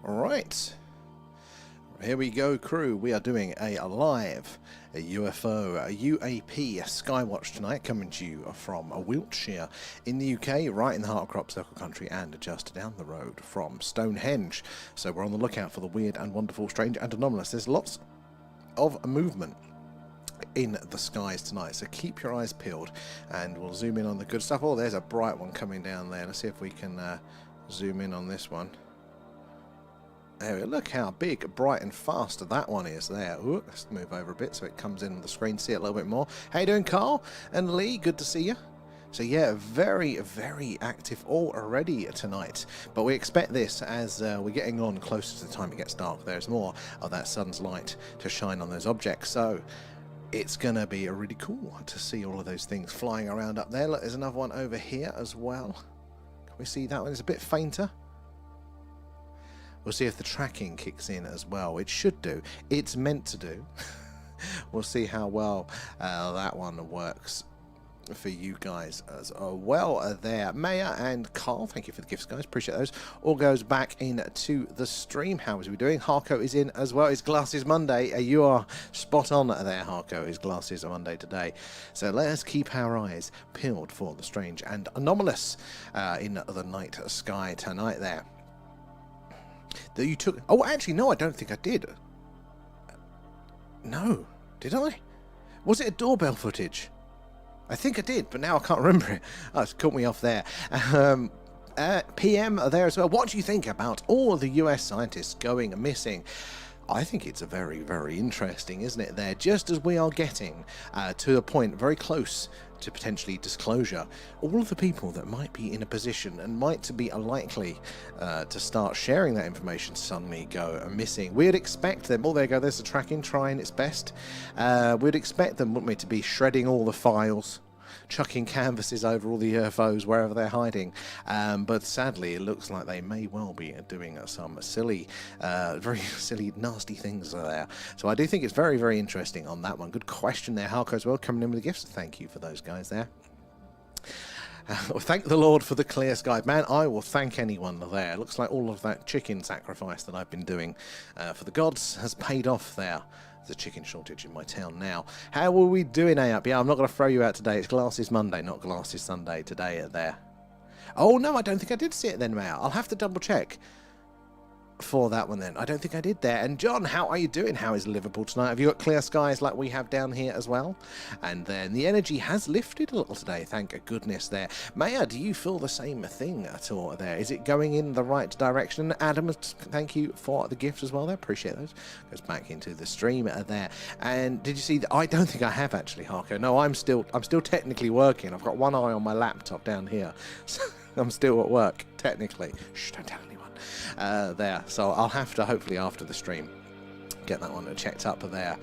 Right, here we go, crew. We are doing a live UFO, UAP Skywatch tonight, coming to you from Wiltshire in the UK, right in the heart of crop circle country, and just down the road from Stonehenge. So we're on the lookout for the weird and wonderful, strange and anomalous. There's lots of movement in the skies tonight, so keep your eyes peeled, and we'll zoom in on the good stuff. Oh, there's a bright one coming down there. Let's see if we can zoom in on this one. There we go. Look how big, bright and fast that one is there. Ooh, let's move over a bit so it comes in on the screen, see it a little bit more. How you doing, Carl and Lee? Good to see you. So yeah, very, very active already tonight. But we expect this as we're getting on closer to the time it gets dark. There's more of that sun's light to shine on those objects. So it's going to be really cool to see all of those things flying around up there. Look, there's another one over here as well. Can we see that one? It's a bit fainter. We'll see if the tracking kicks in as well. It should do. It's meant to do. We'll see how well that one works for you guys as well there. Maya and Carl, thank you for the gifts, guys. Appreciate those. All goes back into the stream. How is we doing? Harco is in as well. It's Glasses Monday. You are spot on there, Harco. It's Glasses Monday today. So let us keep our eyes peeled for the strange and anomalous in the night sky tonight there. That you took... Oh, actually, no, I don't think I did. No, did I? Was it a doorbell footage? I think I did, but now I can't remember it. Oh, it's caught me off there. PM there as well. What do you think about all the US scientists going missing? I think it's a very, very interesting, isn't it, there? Just as we are getting to a point very close to potentially disclosure, all of the people that might be in a position and might be likely to start sharing that information suddenly go missing. We'd expect them, oh, there you go, there's the tracking trying its best. We'd expect them, wouldn't we, to be shredding all the files, chucking canvases over all the UFOs wherever they're hiding, but sadly it looks like they may well be doing some silly, very silly, nasty things there. So I do think it's very, very interesting on that one. Good question there, Harco, as well, coming in with the gifts. Thank you for those guys there. Thank the Lord for the clear sky. Man, I will thank anyone there. Looks like all of that chicken sacrifice that I've been doing for the gods has paid off there. There's a chicken shortage in my town now. How are we doing, up? Yeah, I'm not going to throw you out today. It's Glasses Monday, not Glasses Sunday today there. Oh, no, I don't think I did see it then, Maya. I'll have to double check for that one then. I don't think I did there. And John, how are you doing? How is Liverpool tonight? Have you got clear skies like we have down here as well? And then the energy has lifted a little today, thank goodness there. Maya, do you feel the same thing at all there? Is it going in the right direction? Adam, thank you for the gifts as well there. Appreciate those. Goes back into the stream there. And did you see that? I don't think I have actually, Harco. No, I'm still technically working. I've got one eye on my laptop down here. So I'm still at work, technically. Shh, don't tell anyone. There, so I'll have to hopefully after the stream get that one checked up there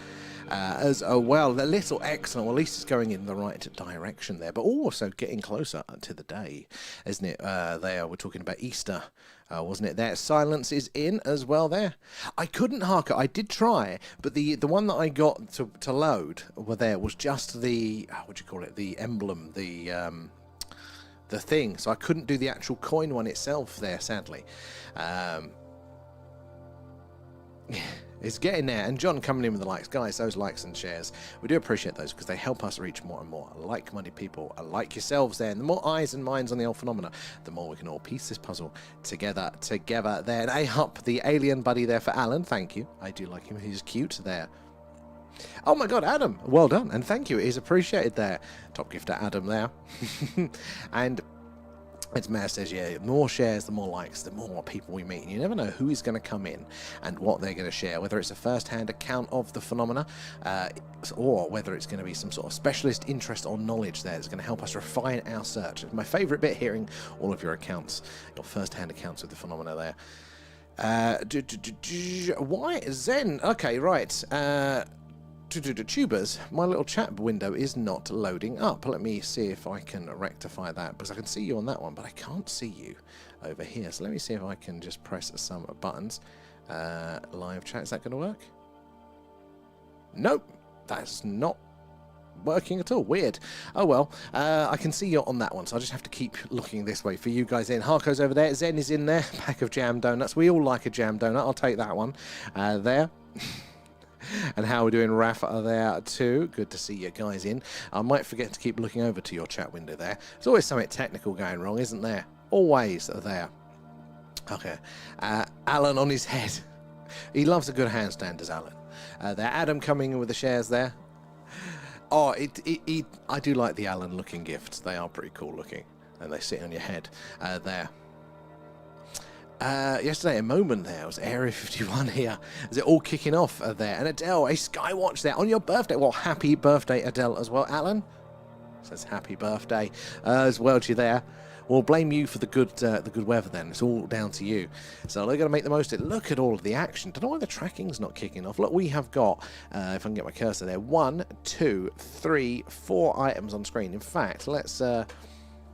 as well. The little excellent, well, at least it's going in the right direction there, but also getting closer to the day, isn't it? There, we're talking about Easter, wasn't it? There, silence is in as well there. I couldn't hark it. I did try, but the one that I got to load was just the what do you call it? The emblem, the thing, so I couldn't do the actual coin one itself there, sadly. It's getting there. And John coming in with the likes. Guys, those likes and shares, we do appreciate those because they help us reach more and more like-minded people like yourselves there. And the more eyes and minds on the old phenomena, the more we can all piece this puzzle together there. And up the alien buddy there for Alan, thank you. I do like him, he's cute there. Oh my god, Adam, well done, and thank you, it is appreciated there. Top gifter Adam there. And it's Mayor says, yeah, the more shares, the more likes, the more people we meet. And you never know who is going to come in and what they're going to share, whether it's a first-hand account of the phenomena or whether it's going to be some sort of specialist interest or knowledge there that's going to help us refine our search. It's my favourite bit, hearing all of your accounts, your first-hand accounts of the phenomena there. Why Zen? Okay, right. Tubers, my little chat window is not loading up. Let me see if I can rectify that, because I can see you on that one, but I can't see you over here. So let me see if I can just press some buttons. Live chat, is that going to work? Nope, that's not working at all. Weird. Oh well, I can see you're on that one, so I just have to keep looking this way for you guys in. Harko's over there. Zen is in there. Pack of jam donuts. We all like a jam donut. I'll take that one. There. And how we're doing, Raf, are there too. Good to see you guys in. I might forget to keep looking over to your chat window there. There's always something technical going wrong, isn't there? Always there. Okay. Alan on his head. He loves a good handstand, does Alan. There, Adam coming in with the shares there. Oh, I do like the Alan looking gifts. They are pretty cool looking. And they sit on your head. There. Yesterday, a moment there was Area 51 here. Is it all kicking off there? And Adele, a Skywatch there on your birthday. Well, happy birthday, Adele, as well. Alan says happy birthday as well to you there. We'll blame you for the good weather then. It's all down to you. So they're going to make the most of it. Look at all of the action. Don't know why the tracking's not kicking off. Look, we have got, if I can get my cursor there, 1, 2, 3, 4 items on screen. In fact, let's see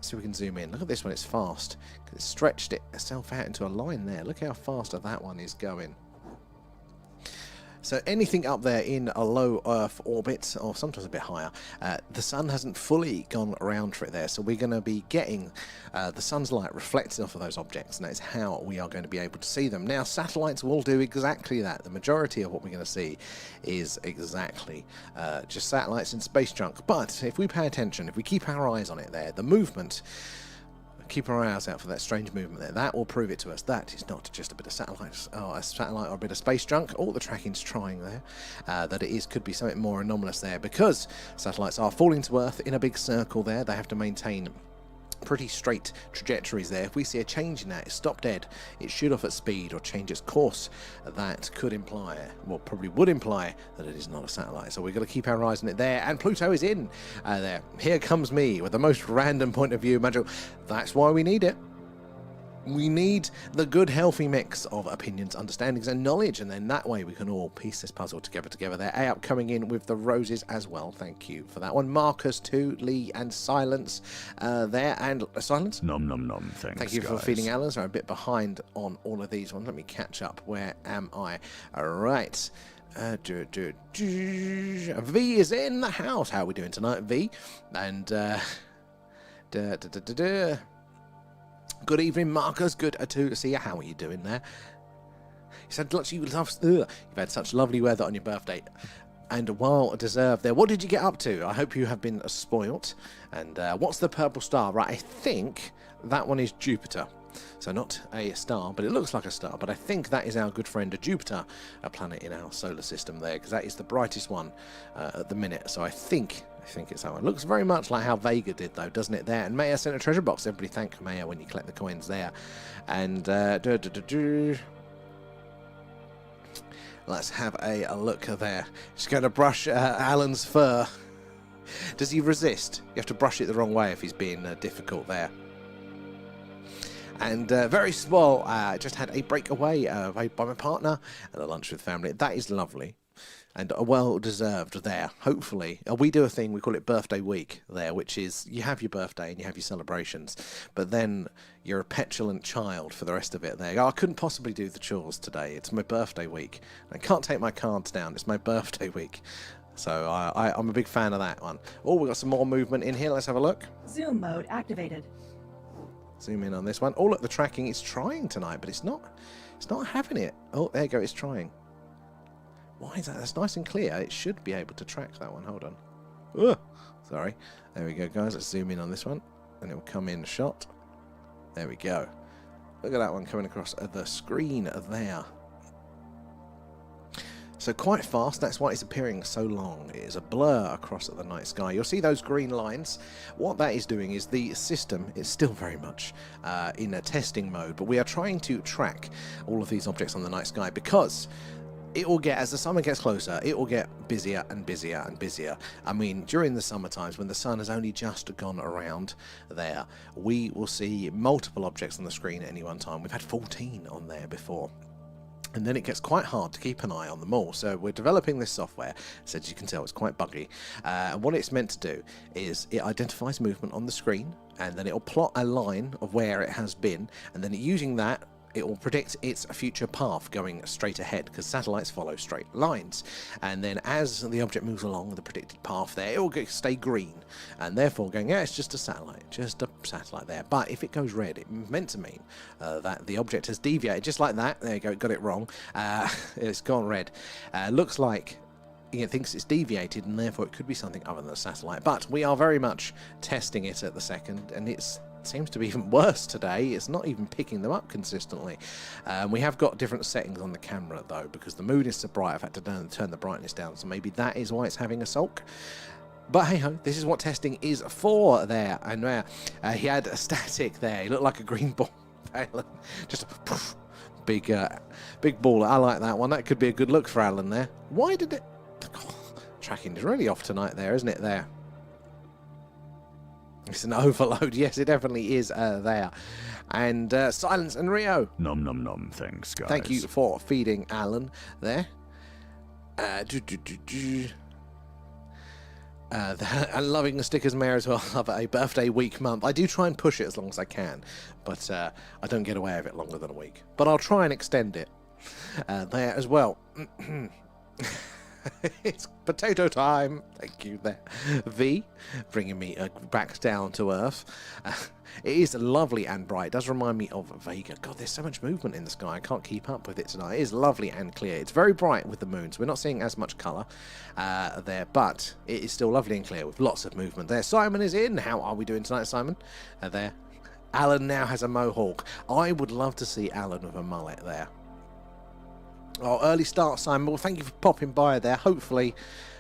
if we can zoom in. Look at this one. It's fast. It's stretched itself out into a line there. Look how fast that one is going. So anything up there in a low Earth orbit, or sometimes a bit higher, the sun hasn't fully gone around for it there. So we're going to be getting the sun's light reflected off of those objects, and that's how we are going to be able to see them. Now, satellites will do exactly that. The majority of what we're going to see is exactly just satellites and space junk. But if we pay attention, if we keep our eyes on it there, the movement... Keep our eyes out for that strange movement there. That will prove it to us. That is not just a bit of satellite, or a bit of space junk. All the tracking's trying there. That it could be something more anomalous there, because satellites are falling to Earth in a big circle there. They have to maintain pretty straight trajectories there. If we see a change in that, it's stop dead, it shoot off at speed or change its course. That could imply, well, probably would imply that it is not a satellite. So we've got to keep our eyes on it there. And Pluto is in there. Here comes me with the most random point of view, Major. That's why we need it. We need the good, healthy mix of opinions, understandings, and knowledge, and then that way we can all piece this puzzle together there. A-Up coming in with the roses as well. Thank you for that one. Marcus too, Lee, and Silence there. And Silence? Nom nom nom, thanks, Thank you guys. for feeding Alan. So I'm a bit behind on all of these ones. Let me catch up. Where am I? All right. V is in the house. How are we doing tonight, V? And good evening, Marcus. Good to see you. How are you doing there? You said you've had such lovely weather on your birthday, and well deserved there. What did you get up to? I hope you have been spoilt. And what's the purple star? Right, I think that one is Jupiter. So not a star, but it looks like a star. But I think that is our good friend Jupiter, a planet in our solar system there, because that is the brightest one at the minute. So I think it's that one. Looks very much like how Vega did, though, doesn't it, there? And Maya sent a treasure box. Everybody thank Maya when you collect the coins there. And let's have a look there. Just going to brush Alan's fur. Does he resist? You have to brush it the wrong way if he's being difficult there. And very small, just had a breakaway by my partner and a lunch with family. That is lovely. And well deserved there. Hopefully, we do a thing, we call it birthday week there, which is you have your birthday and you have your celebrations, but then you're a petulant child for the rest of it there. I couldn't possibly do the chores today. It's my birthday week. I can't take my cards down. It's my birthday week. So I'm a big fan of that one. Oh, we've got some more movement in here. Let's have a look. Zoom mode activated. Zoom in on this one. Oh, look, the tracking is trying tonight, but it's not having it. Oh, there you go. It's trying. Why is that? That's nice and clear. It should be able to track that one. Hold on. Ugh. Sorry. There we go, guys. Let's zoom in on this one. And it will come in shot. There we go. Look at that one coming across the screen there. So quite fast. That's why it's appearing so long. It is a blur across the night sky. You'll see those green lines. What that is doing is the system is still very much in a testing mode. But we are trying to track all of these objects on the night sky because... it will get, as the summer gets closer, it will get busier and busier and busier. I mean, during the summer times, when the sun has only just gone around there, we will see multiple objects on the screen at any one time. We've had 14 on there before. And then it gets quite hard to keep an eye on them all. So we're developing this software. So as you can tell, it's quite buggy. And what it's meant to do is it identifies movement on the screen, and then it'll plot a line of where it has been, and then using that, it will predict its future path going straight ahead, because satellites follow straight lines. And then as the object moves along the predicted path there, it will stay green, and therefore going, yeah, it's just a satellite there. But if it goes red, it's meant to mean that the object has deviated, just like that. There you go, got it wrong. It's gone red. Looks like it thinks it's deviated, and therefore it could be something other than a satellite. But we are very much testing it at the second, and it seems to be even worse today. It's not even picking them up consistently. We have got different settings on the camera though, because the moon is so bright I've had to turn the brightness down, so maybe that is why it's having a sulk. But hey ho, this is what testing is for there. And he had a static there. He looked like a green ball. Just a poof, big ball. I like that one. That could be a good look for Alan there. Why did it... Tracking is really off tonight there, isn't it there? It's an overload. Yes, it definitely is there. And Silence and Rio. Nom nom nom. Thanks, guys. Thank you for feeding Alan there. And loving the stickers, Mayor, as well. Love a birthday week month. I do try and push it as long as I can, but I don't get away with it longer than a week. But I'll try and extend it there as well. It's potato time. Thank you there. V, bringing me back down to earth. It is lovely and bright. It does remind me of Vega. God, there's so much movement in the sky. I can't keep up with it tonight. It is lovely and clear. It's very bright with the moon, so we're not seeing as much colour there, but it is still lovely and clear with lots of movement there. Simon is in. How are we doing tonight, Simon? There. Alan now has a mohawk. I would love to see Alan with a mullet there. Oh, early start, Simon. Well, thank you for popping by there. Hopefully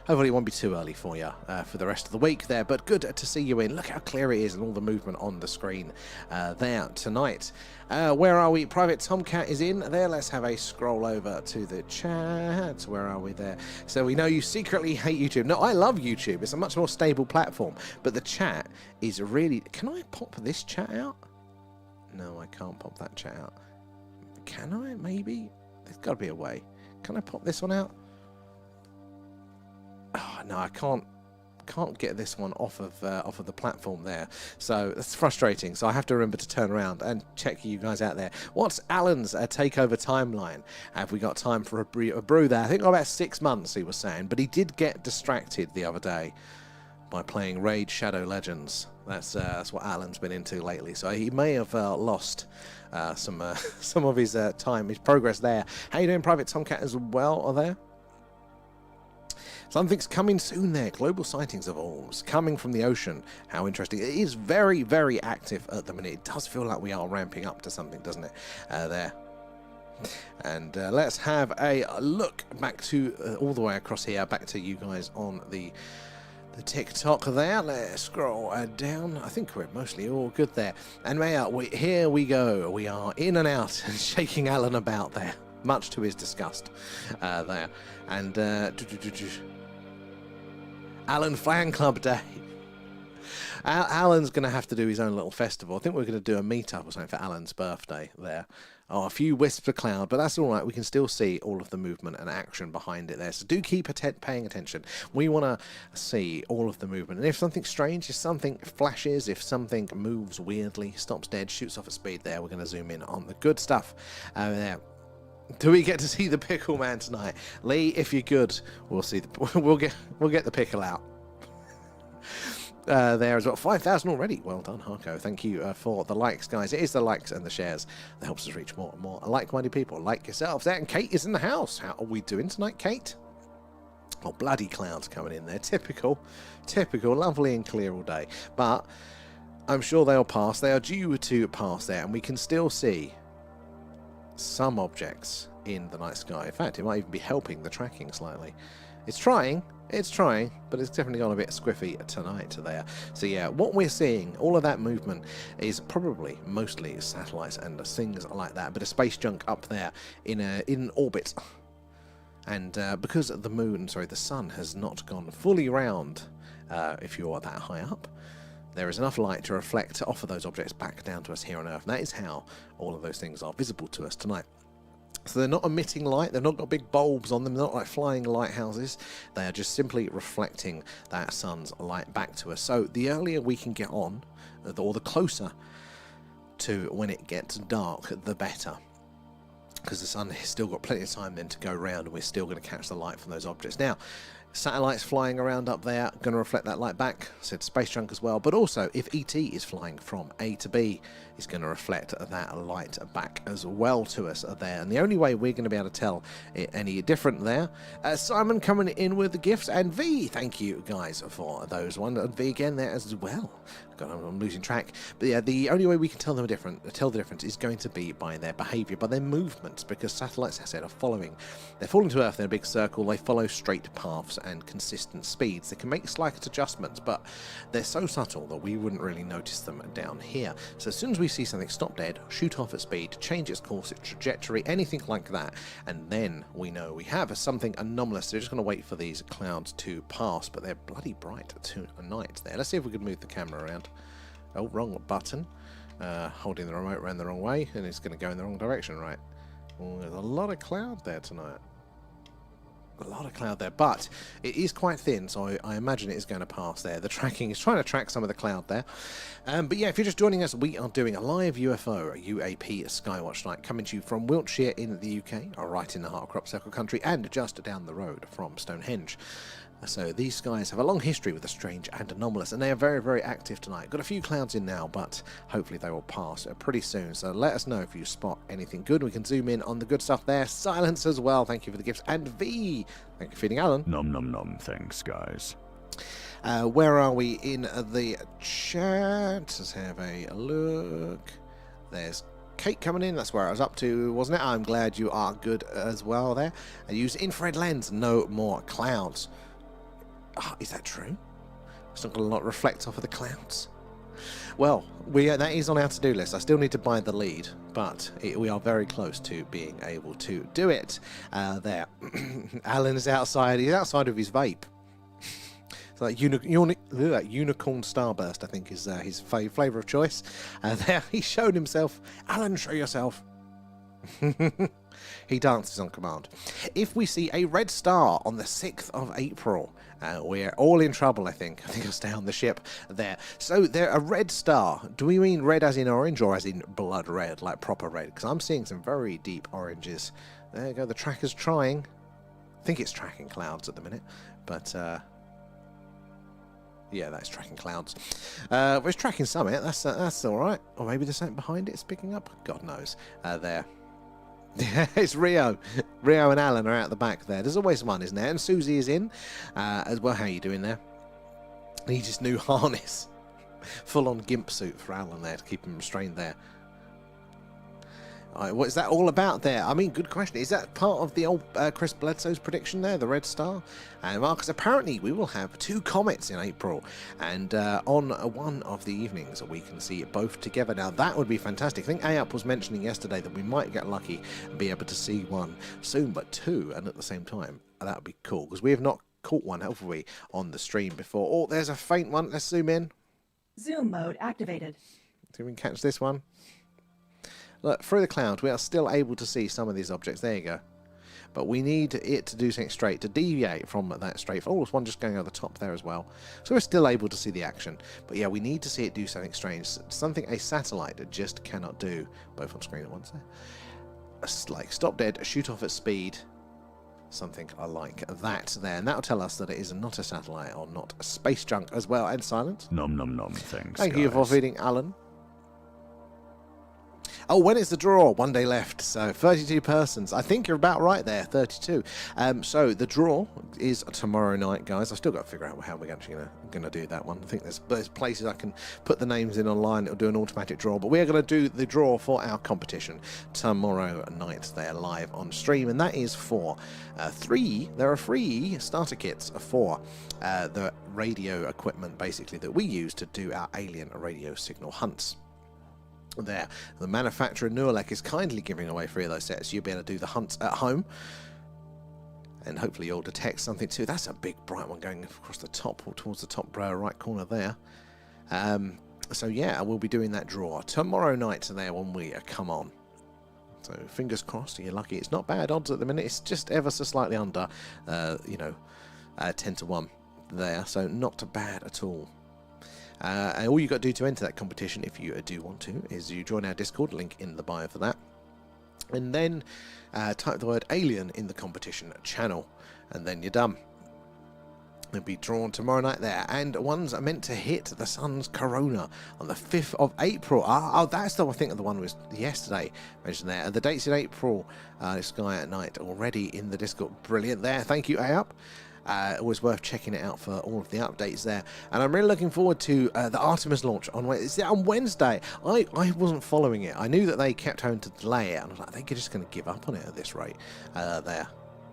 it won't be too early for you for the rest of the week there, but good to see you in. Look how clear it is and all the movement on the screen there tonight. Where are we? Private Tomcat is in there. Let's have a scroll over to the chat. Where are we there? So we know you secretly hate YouTube. No, I love YouTube. It's a much more stable platform, but the chat is really... Can I pop this chat out? No, I can't pop that chat out. Can I? Maybe? There's got to be a way. Can I pop this one out? Oh, no, I can't get this one off of the platform there. So that's frustrating. So I have to remember to turn around and check you guys out there. What's Alan's takeover timeline? Have we got time for a brew there? I think about 6 months, he was saying. But he did get distracted the other day by playing Raid Shadow Legends. That's what Alan's been into lately. So he may have lost some of his time, his progress there. How you doing, Private Tomcat, as well? Are there? Something's coming soon there. Global sightings of orbs coming from the ocean. How interesting. It is very, very active at the minute. It does feel like we are ramping up to something, doesn't it? There. And let's have a look back to all the way across here, back to you guys on the TikTok there. Let's scroll down. I think we're mostly all good there. And here we go. We are in and out and shaking Alan about there, much to his disgust there. And Alan Fan Club Day. Alan's going to have to do his own little festival. I think we're going to do a meetup or something for Alan's birthday there. Oh, a few wisps of cloud, but that's all right. We can still see all of the movement and action behind it there. So do keep paying attention. We want to see all of the movement. And if something strange, if something flashes, if something moves weirdly, stops dead, shoots off at speed there, we're going to zoom in on the good stuff there. Do we get to see the Pickle Man tonight? Lee, if you're good, we'll see. We'll get the pickle out. There as well. 5,000 already. Well done, Harko. Thank you for the likes, guys. It is the likes and the shares that helps us reach more and more like-minded people like yourselves. There, and Kate is in the house. How are we doing tonight, Kate? Oh, bloody clouds coming in there. Typical, lovely and clear all day. But I'm sure they'll pass. They are due to pass there, and we can still see some objects in the night sky. In fact, it might even be helping the tracking slightly. It's trying, but it's definitely gone a bit squiffy tonight there. So yeah, what we're seeing, all of that movement is probably mostly satellites and things like that, but a space junk up there in orbit. And because the sun has not gone fully round, if you're that high up, there is enough light to reflect off of those objects back down to us here on Earth. And that is how all of those things are visible to us tonight. So they're not emitting light, they've not got big bulbs on them, they're not like flying lighthouses, they are just simply reflecting that sun's light back to us. So the earlier we can get on, or the closer to when it gets dark, the better. because the sun has still got plenty of time then to go round, and we're still going to catch the light from those objects. Now, satellites flying around up there, going to reflect that light back. I said space junk as well, but also if ET is flying from A to B, it's going to reflect that light back as well to us there. And the only way we're going to be able to tell it any different there. Simon coming in with the gifts, and V, thank you guys for those ones. And V again there as well. God, I'm losing track. But yeah, the only way we can tell the difference is going to be by their behaviour, by their movements, because satellites, as I said, are following. They're falling to Earth in a big circle. They follow straight paths and consistent speeds. They can make slight adjustments, but they're so subtle that we wouldn't really notice them down here. So as soon as we see something stop dead, shoot off at speed, change its course, its trajectory, anything like that, and then we know we have something anomalous. They're just going to wait for these clouds to pass, but they're bloody bright tonight there. Let's see if we can move the camera around. Oh, wrong button. Holding the remote around the wrong way, and it's going to go in the wrong direction, right? Oh, there's a lot of cloud there tonight. A lot of cloud there, but it is quite thin, so I imagine it is going to pass there. The tracking is trying to track some of the cloud there. But yeah, if you're just joining us, we are doing a live UFO, UAP Skywatch tonight, coming to you from Wiltshire in the UK, or right in the heart of Crop Circle country, and just down the road from Stonehenge. So these guys have a long history with the strange and anomalous, and they are very, very active tonight. Got a few clouds in now, but hopefully they will pass pretty soon. So let us know if you spot anything good. We can zoom in on the good stuff there. Silence as well. Thank you for the gifts. And V, thank you for feeding Alan. Nom nom nom. Thanks, guys. Where are we in the chat? Let's have a look. There's Kate coming in, that's where I was up to, wasn't it? I'm glad you are good as well there. I use infrared lens, no more clouds. Oh, is that true? It's not going to reflect off of the clouds. Well, that is on our to-do list. I still need to buy the lead, but we are very close to being able to do it. There, Alan is outside. He's outside of his vape. It's like unicorn starburst, I think, is his flavour of choice. There, he showed himself. Alan, show yourself. He dances on command. If we see a red star on the 6th of April, we're all in trouble, I think. I think I'll stay on the ship there. So, a red star. Do we mean red as in orange or as in blood red, like proper red? Because I'm seeing some very deep oranges. There you go, the tracker's trying. I think it's tracking clouds at the minute, but yeah, that's tracking clouds. Well, it's tracking summit. That's all right. Or maybe there's something behind it it's picking up. God knows. There. It's Rio. Rio and Alan are out the back there. There's always one, isn't there? And Susie is in as well. How are you doing there? Needs his new harness. Full-on gimp suit for Alan there to keep him restrained there. What is that all about there? I mean, good question. Is that part of the old Chris Bledsoe's prediction there, the red star? And Marcus, apparently we will have 2 comets in April, and on one of the evenings we can see it both together. Now that would be fantastic. I think AAP was mentioning yesterday that we might get lucky and be able to see one soon, but 2 and at the same time. That would be cool, because we have not caught one, have we, on the stream before. Oh, there's a faint one. Let's zoom in. Zoom mode activated. See if we can catch this one. Look, through the cloud, we are still able to see some of these objects. There you go. But we need it to do something straight, to deviate from that straight. Oh, there's one just going over the top there as well. So we're still able to see the action. But yeah, we need to see it do something strange. Something a satellite just cannot do. Both on screen at once there. Like stop dead, shoot off at speed. Something like that there. And that'll tell us that it is not a satellite or not a space junk as well. And silence. Nom nom nom. Thanks, Thank you for feeding Alan. Oh, when is the draw? 1 day left, so 32 persons. I think you're about right there, 32. So the draw is tomorrow night, guys. I've still got to figure out how we're actually going to do that one. I think there's places I can put the names in online. It'll do an automatic draw, but we're going to do the draw for our competition tomorrow night. They're live on stream, and that is for there are 3 starter kits for the radio equipment, basically, that we use to do our alien radio signal hunts. There, the manufacturer Nurlek is kindly giving away 3 of those sets. You'll be able to do the hunts at home, and hopefully you'll detect something too. That's a big bright one going across the top, or towards the top right corner there. So yeah, we'll be doing that draw tomorrow night there when we come on. So fingers crossed, you're lucky. It's not bad odds at the minute. It's just ever so slightly under, 10 to 1 there. So not bad at all. And all you've got to do to enter that competition, if you do want to, is you join our Discord, link in the bio for that. And then type the word alien in the competition channel, and then you're done. They'll be drawn tomorrow night there, and ones are meant to hit the sun's corona on the 5th of April. Oh, that's the, I think the one was yesterday mentioned there. The dates in April, Sky at night already in the Discord. Brilliant there. Thank you, AUP. Always worth checking it out for all of the updates there. And I'm really looking forward to the Artemis launch on Wednesday. Is it on Wednesday? I wasn't following it. I knew that they kept having to delay it, and I was like, they're just going to give up on it at this rate there.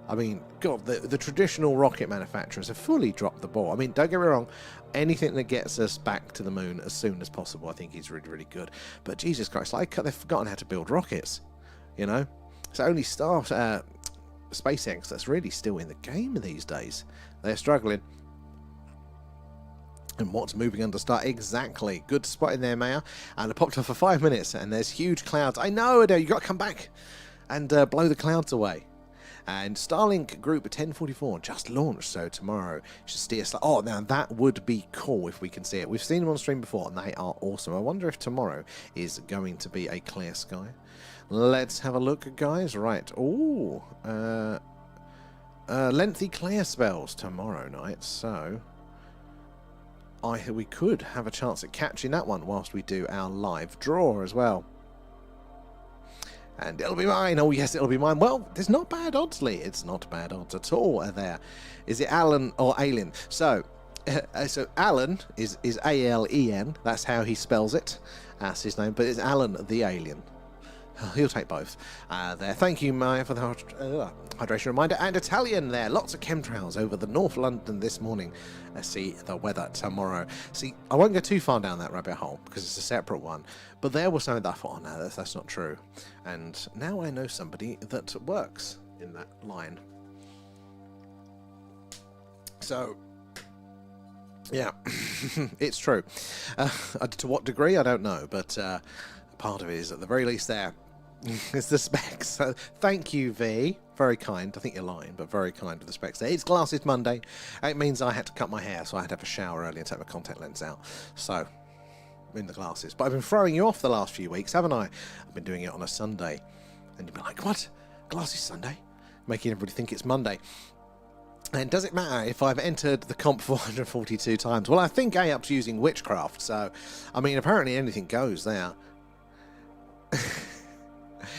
I mean, God, the traditional rocket manufacturers have fully dropped the ball. I mean, don't get me wrong, anything that gets us back to the moon as soon as possible, I think is really, really good. But Jesus Christ, like, they've forgotten how to build rockets, you know? It's only SpaceX that's really still in the game these days. They're struggling. And what's moving under start? Exactly. Good spot in there, Maya. And I popped off for 5 minutes, and there's huge clouds. I know, Ado, you got to come back and blow the clouds away. And Starlink Group 1044 just launched, so tomorrow should steer. Oh, now that would be cool if we can see it. We've seen them on stream before, and they are awesome. I wonder if tomorrow is going to be a clear sky. Let's have a look, guys. Right. Oh, lengthy clear spells tomorrow night, so we could have a chance at catching that one whilst we do our live draw as well. And it'll be mine. Oh, yes, it'll be mine. Well, there's not bad odds, Lee. It's not bad odds at all there. Is it Alan or Alien? So Alan is A-L-E-N. That's how he spells it. That's his name. But it's Alan the Alien. He'll take both there. Thank you, Maya, for the hydration reminder. And Italian there. Lots of chemtrails over the North London this morning. Let's see the weather tomorrow. See, I won't go too far down that rabbit hole because it's a separate one. But there was something that I thought, oh, no, that's not true. And now I know somebody that works in that line. So, yeah, it's true. To what degree, I don't know. But part of it is, at the very least, there. It's the specs. So, thank you, V. Very kind. I think you're lying, but very kind with the specs there. It's Glasses Monday. It means I had to cut my hair, so I had to have a shower early and take my contact lens out. So, in the glasses. But I've been throwing you off the last few weeks, haven't I? I've been doing it on a Sunday. And you'd be like, what? Glasses Sunday? Making everybody think it's Monday. And does it matter if I've entered the comp 442 times? Well, I think AUP's using witchcraft, so, I mean, apparently anything goes there.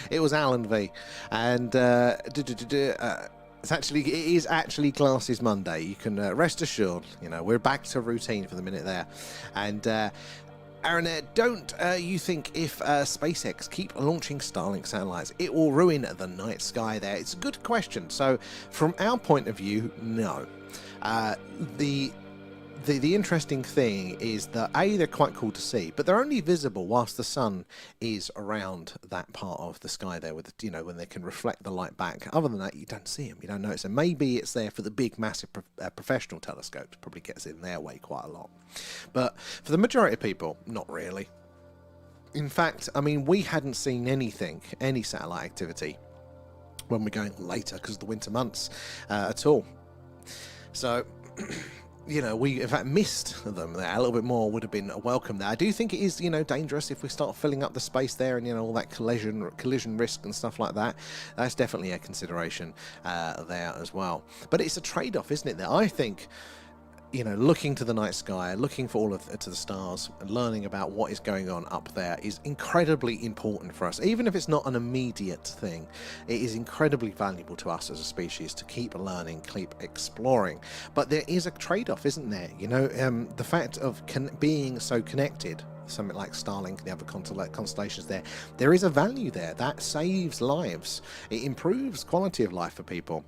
It was Alan V, and it is actually Glasses Monday. You can rest assured. You know, we're back to routine for the minute there, and Aaron, don't you think if SpaceX keep launching Starlink satellites, it will ruin the night sky there? It's a good question. So, from our point of view, no. The interesting thing is that they're quite cool to see, but they're only visible whilst the sun is around that part of the sky there, with when they can reflect the light back. Other than that, you don't see them, you don't notice them. Maybe it's there for the big, massive professional telescopes. Probably gets in their way quite a lot, but for the majority of people, not really. In fact, I mean, we hadn't seen any satellite activity when we're going later because of the winter months at all. So. We in fact missed them there. A little bit more would have been welcome there. I do think it is, dangerous if we start filling up the space there and, all that collision risk and stuff like that. That's definitely a consideration there as well. But it's a trade-off, isn't it? That I think, looking to the night sky, looking for to the stars, and learning about what is going on up there is incredibly important for us. Even if it's not an immediate thing, it is incredibly valuable to us as a species to keep learning, keep exploring. But there is a trade-off, isn't there? The fact of being so connected, something like Starlink and the other constellations there is a value there that saves lives. It improves quality of life for people.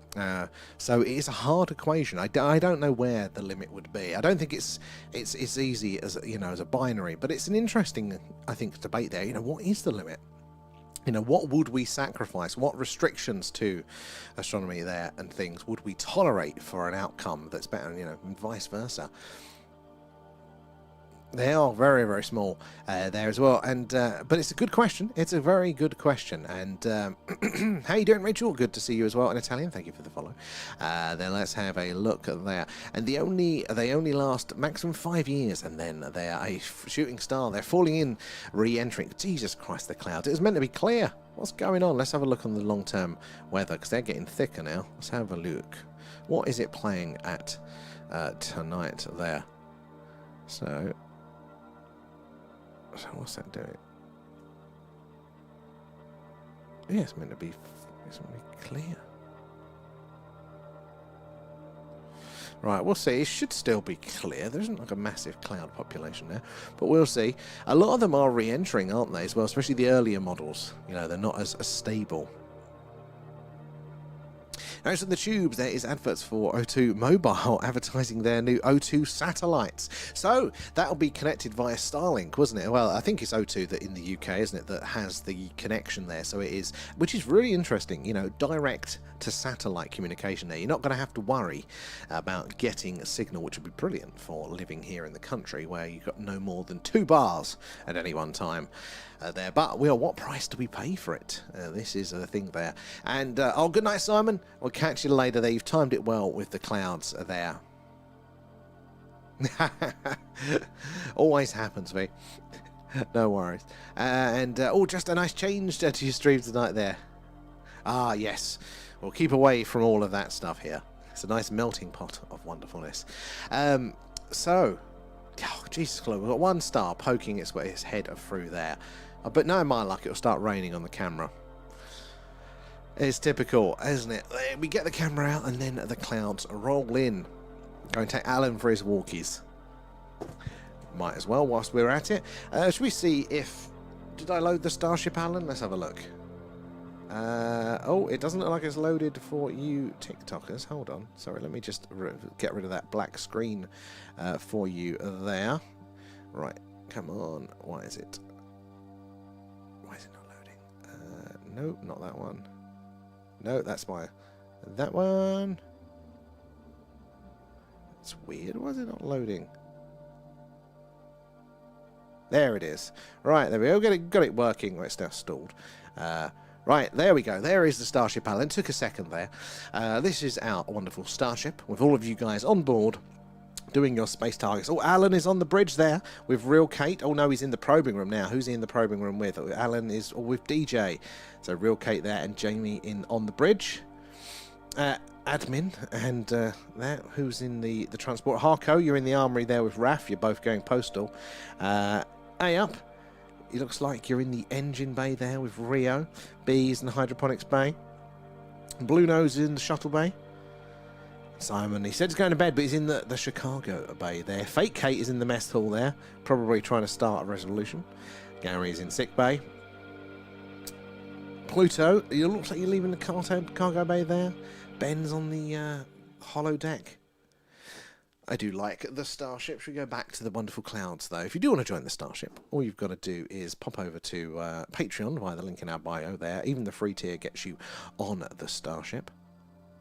So it is a hard equation. I don't know where the limit would be. I don't think it's easy as as a binary, but it's an interesting, I think, debate there. What is the limit? What would we sacrifice? What restrictions to astronomy there and things would we tolerate for an outcome that's better, and vice versa? They are very, very small there as well. And but it's a good question. It's a very good question. And how you doing, Rachel? Good to see you as well. In Italian, thank you for the follow. Then let's have a look there. And they only last maximum 5 years, and then they are a shooting star. They're falling in, re-entering. Jesus Christ, the clouds. It was meant to be clear. What's going on? Let's have a look on the long-term weather, because they're getting thicker now. Let's have a look. What is it playing at tonight there? So what's that doing? Yeah, it's meant to be clear. Right, we'll see. It should still be clear. There isn't like a massive cloud population there, but we'll see. A lot of them are re-entering, aren't they, as well? Especially the earlier models. You know, they're not as stable. Now, in the tubes, there is adverts for O2 Mobile advertising their new O2 satellites. So that'll be connected via Starlink, wasn't it? Well, I think it's O2 that in the UK, isn't it, that has the connection there. So it is, which is really interesting, you know, direct to satellite communication there. You're not going to have to worry about getting a signal, which would be brilliant for living here in the country where you've got no more than 2 bars at any one time there. But, well, what price do we pay for it? This is the thing there. And, oh, good night, Simon. We'll catch you later there. You've timed it well with the clouds there. Always happens, mate. No worries. Oh, just a nice change to your stream tonight there. Ah, yes. We'll keep away from all of that stuff here. It's a nice melting pot of wonderfulness. So, oh, Jesus Christ, we've got 1 star poking its head through there. But no, my luck, it'll start raining on the camera. It's typical, isn't it? We get the camera out and then the clouds roll in. Go and take Alan for his walkies. Might as well whilst we're at it. Should we see if... Did I load the Starship, Alan? Let's have a look. Oh, it doesn't look like it's loaded for you TikTokers. Hold on. Sorry, let me just get rid of that black screen for you there. Right, come on. Why is it not loading? No, not that one. No, that's that one. It's weird. Why is it not loading? There it is. Right, there we go. Got it working. Well, it's now stalled. Right, there we go. There is the Starship, Alan. Took a second there. This is our wonderful Starship with all of you guys on board doing your space targets. Oh, Alan is on the bridge there with Real Kate. Oh, no, he's in the probing room now. Who's he in the probing room with? Oh, Alan is with DJ. So Real Kate there and Jamie on the bridge. Admin and there. Who's in the transport? Harko, you're in the armory there with Raf. You're both going postal. A up. It looks like you're in the engine bay there with Rio. B's in the hydroponics bay. Blue Nose is in the shuttle bay. Simon, he said he's going to bed, but he's in the Chicago bay there. Fake Kate is in the mess hall there, probably trying to start a resolution. Gary's in sick bay. Pluto, it looks like you're leaving the cargo bay there. Ben's on the hollow deck. I do like the Starship. Should we go back to the wonderful clouds, though? If you do want to join the Starship, all you've got to do is pop over to Patreon via the link in our bio there. Even the free tier gets you on the Starship.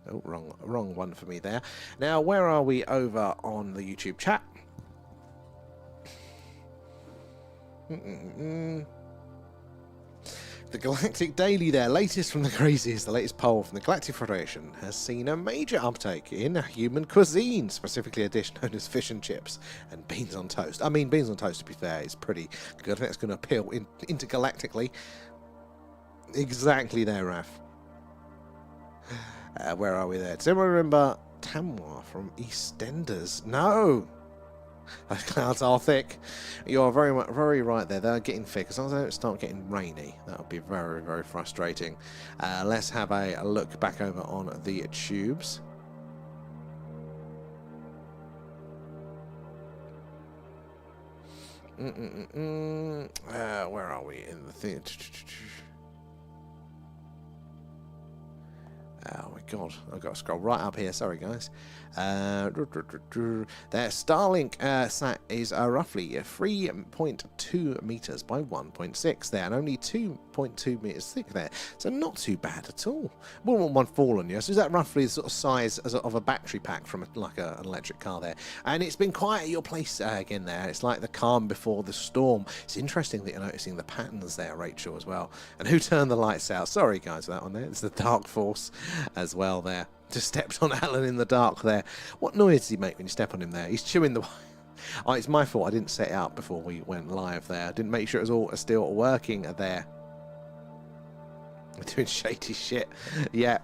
Oh, wrong one for me there. Now, where are we over on the YouTube chat? The Galactic Daily there, latest from the craziest, the latest poll from the Galactic Federation has seen a major uptake in human cuisine, specifically a dish known as fish and chips and beans on toast. I mean, beans on toast, to be fair, is pretty good. I think it's going to appeal intergalactically. Exactly there, Raf. Where are we there? Does anyone remember Tamwa from EastEnders? No! Those clouds are thick. You're very right there. They're getting thick. As long as they don't start getting rainy, that would be very, very frustrating. Let's have a look back over on the tubes. Where are we in the thing? Oh my god, I've got to scroll right up here. Sorry, guys. Their Starlink sat is roughly 3.2 meters by 1.6 there, and only 2.2 meters thick there. So not too bad at all. Wouldn't want one fall on you. So is that roughly the sort of size of a battery pack from like an electric car there? And it's been quiet at your place again there. It's like the calm before the storm. It's interesting that you're noticing the patterns there, Rachel, as well. And who turned the lights out? Sorry, guys, for that one there. It's the Dark Force as well there. Just stepped on Alan in the dark there. What noise does he make when you step on him there? He's chewing the... Oh, it's my fault. I didn't set it up before we went live there. I didn't make sure it was all still working there. We're doing shady shit. Yeah.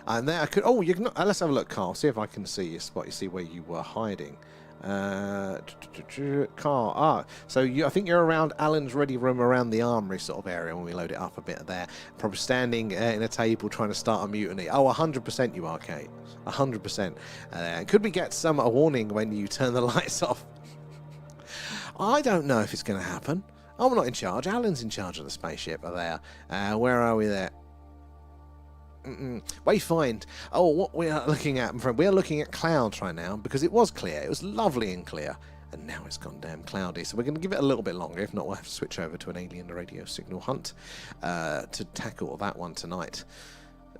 And there I could... Oh, you can... let's have a look, Carl. See if I can see you. Spot you, see where you were hiding. Car. So I think you're around Alan's ready room, around the armory sort of area when we load it up a bit there. Probably standing in a table trying to start a mutiny. Oh, 100% you are, Kate. 100%. Could we get a warning when you turn the lights off? I don't know if it's going to happen. I'm not in charge. Alan's in charge of the spaceship there. Where are we there? Wayfind. Oh, what we are looking at, my friend, we are looking at clouds right now because it was clear. It was lovely and clear, and now it's gone damn cloudy. So we're going to give it a little bit longer. If not, we'll have to switch over to an alien radio signal hunt to tackle that one tonight.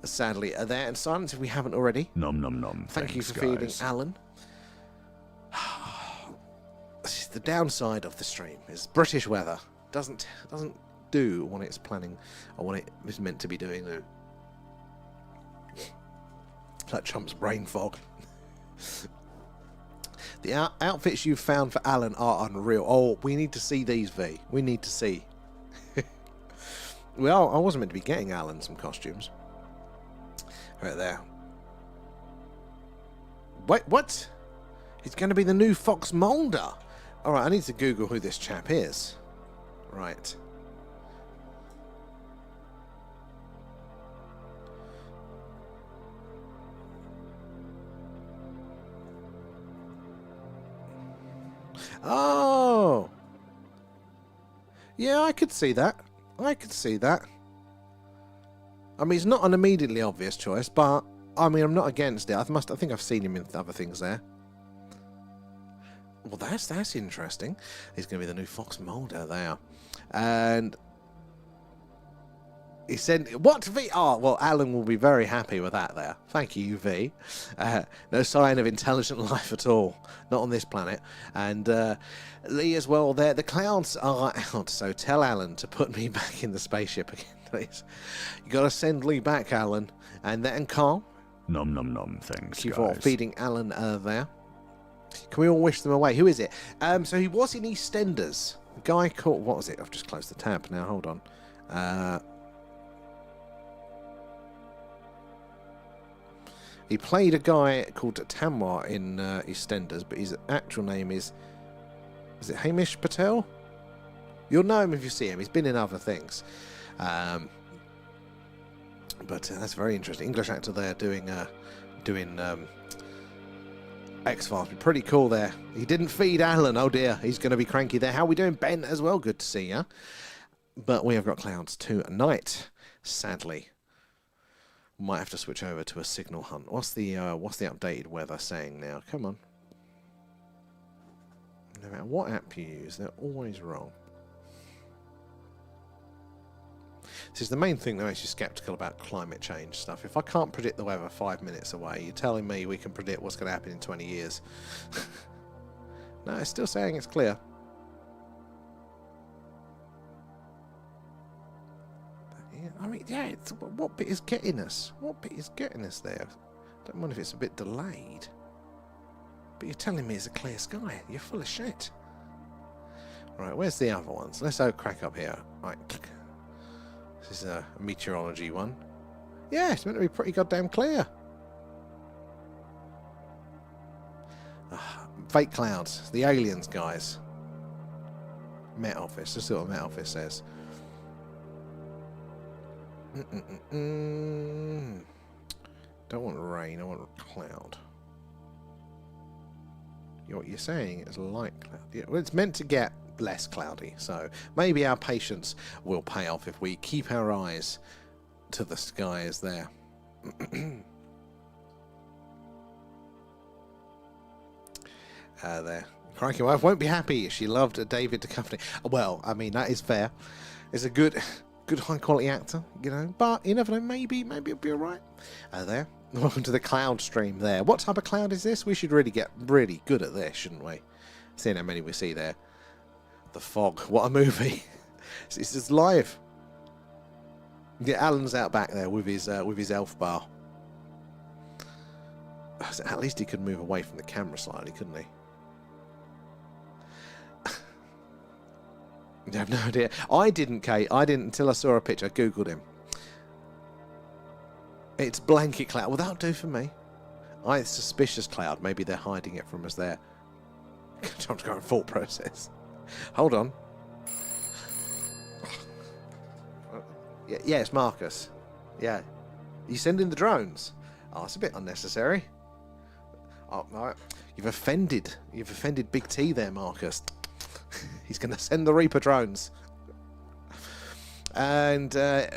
Sadly, there and silence if we haven't already. Nom nom nom. Thank you for feeding Alan. This is the downside of the stream. Is British weather doesn't do what it's planning or what it is meant to be doing. That chumps brain fog. The outfits you've found for Alan are unreal. Oh, we need to see these, V. We need to see. Well, I wasn't meant to be getting Alan some costumes. Right there. Wait, what? He's going to be the new Fox Mulder. Alright, I need to Google who this chap is. Right. Oh! Yeah, I could see that. I could see that. I mean, it's not an immediately obvious choice, but I mean, I'm not against it. I think I've seen him in other things there. Well, that's interesting. He's going to be the new Fox Mulder there, and he said, "What V?" Oh, well, Alan will be very happy with that there. Thank you, V. No sign of intelligent life at all, not on this planet. And Lee as well there. The clouds are out, so tell Alan to put me back in the spaceship again, please. You got to send Lee back, Alan, and then Carl. Nom nom nom. Thanks, Thank you guys. for feeding Alan there. Can we all wish them away? Who is it? So he was in EastEnders. A guy called... What was it? I've just closed the tab now. Hold on. He played a guy called Tamwar in EastEnders, but his actual name is it Hamish Patel? You'll know him if you see him. He's been in other things. But that's very interesting. English actor there doing X-Files. Pretty cool there. He didn't feed Alan. Oh dear, he's going to be cranky there. How are we doing, Ben, as well? Good to see you. But we have got clouds tonight, sadly. Might have to switch over to a signal hunt. What's the updated weather saying now? Come on. No matter what app you use, they're always wrong. This is the main thing that makes you skeptical about climate change stuff. If I can't predict the weather 5 minutes away, you're telling me we can predict what's going to happen in 20 years. No, it's still saying it's clear. I mean, yeah, what bit is getting us? What bit is getting us there? Don't mind if it's a bit delayed. But you're telling me it's a clear sky. You're full of shit. Right, where's the other ones? Let's crack up here. Right. This is a meteorology one. Yeah, it's meant to be pretty goddamn clear. Fake clouds. The aliens, guys. Met Office. Let's see what Met Office says. Don't want rain, I want cloud. What you're saying is light cloud. Yeah, well, it's meant to get less cloudy, so maybe our patience will pay off if we keep our eyes to the skies there. There. Crikey wife won't be happy. She loved David Duchovny. Well, I mean, that is fair. He's a good high quality actor, you know, but you never know, maybe it'll be alright. There. Welcome to the cloud stream there. What type of cloud is this? We should really get really good at this, shouldn't we? Seeing how many we see there. The fog. What a movie. It's just live. Yeah, Alan's out back there with his elf bar. At least he could move away from the camera slightly, couldn't he? I have no idea. I didn't, Kate. I didn't until I saw a picture. I googled him. It's blanket cloud. Well, that'll do for me. It's suspicious cloud. Maybe they're hiding it from us there. I'm going full process. Hold on. Yeah, it's Marcus. Yeah. You sending the drones? Oh, it's a bit unnecessary. Oh, no. You've offended Big T there, Marcus. He's going to send the Reaper drones. And I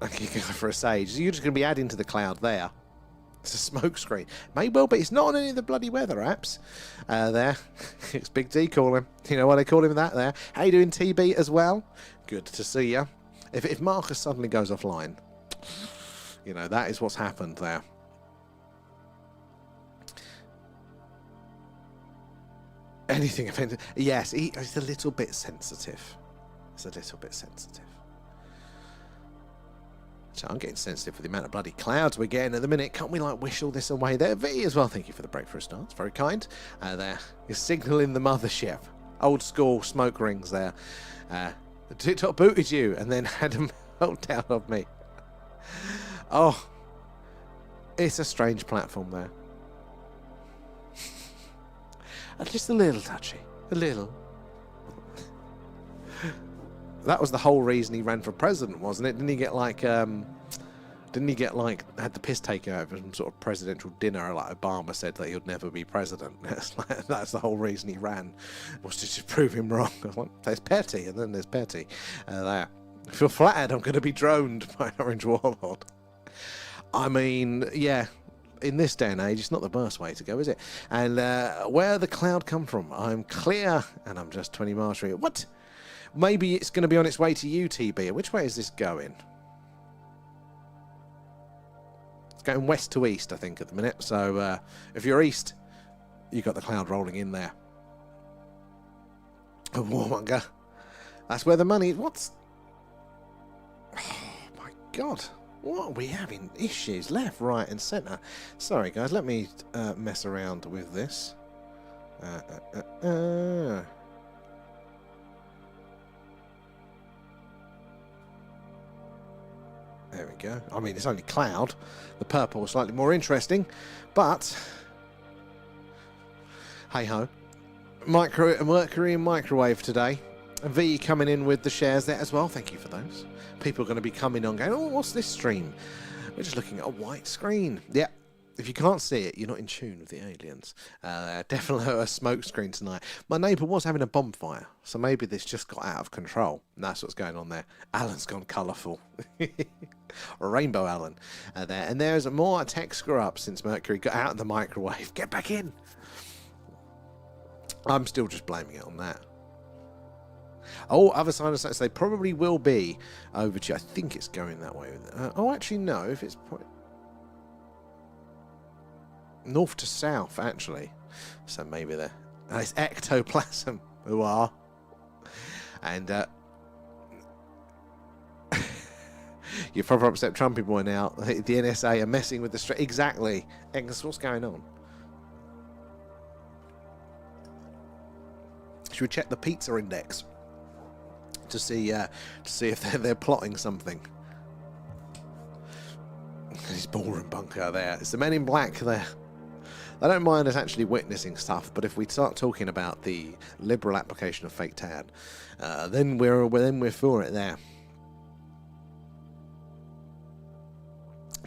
can go for a Sage. So you're just going to be adding to the cloud there. It's a smoke screen. May well, but it's not on any of the bloody weather apps. There. It's Big D calling. You know why they call him that there? How you doing, TB, as well? Good to see you. If Marcus suddenly goes offline, you know, that is what's happened there. Anything offensive? Yes, he's a little bit sensitive. It's a little bit sensitive. So I'm getting sensitive for the amount of bloody clouds we're getting at the minute. Can't we like wish all this away there? V as well, thank you for the breakthrough start. It's very kind. There, you're signaling the mothership. Old school smoke rings there. TikTok booted you and then had a meltdown of me. Oh, it's a strange platform there. Just a little touchy. A little. That was the whole reason he ran for president, wasn't it? Didn't he get like had the piss taken out of some sort of presidential dinner, like Obama said that he would never be president? That's the whole reason he ran, was to just prove him wrong. There's Petty, and then there's Petty. There. I feel flattered I'm going to be droned by an orange warlord. I mean, yeah. In this day and age, it's not the worst way to go, is it? And where the cloud come from? I'm clear, and I'm just 20 miles from it. What? Maybe it's going to be on its way to you, TB. Which way is this going? It's going west to east, I think, at the minute. So if you're east, you got the cloud rolling in there. A warmonger. That's where the money. What's? Oh my God. What are we having? Issues left, right, and centre. Sorry, guys. Let me mess around with this. There we go. I mean, it's only cloud. The purple is slightly more interesting, but hey ho. Mercury and microwave today. V coming in with the shares there as well. Thank you for those. People are going to be coming on going, oh, what's this stream? We're just looking at a white screen. Yeah, if you can't see it, you're not in tune with the aliens. Definitely a smoke screen tonight. My neighbour was having a bonfire, so maybe this just got out of control. And that's what's going on there. Alan's gone colourful. Rainbow Alan there. And there's more tech screw-up since Mercury got out of the microwave. Get back in. I'm still just blaming it on that. Oh, other side of the they probably will be over to. I think it's going that way. Oh, actually, no. If it's north to south, actually. So maybe there. It's ectoplasm who are. And you're probably upset, Trumpy boy. Now the NSA are messing with the street. Exactly. What's going on? Should we check the pizza index? To see if they're plotting something. His ballroom bunker there. It's the Men in Black there. They don't mind us actually witnessing stuff, but if we start talking about the liberal application of fake tan, then we're for it there.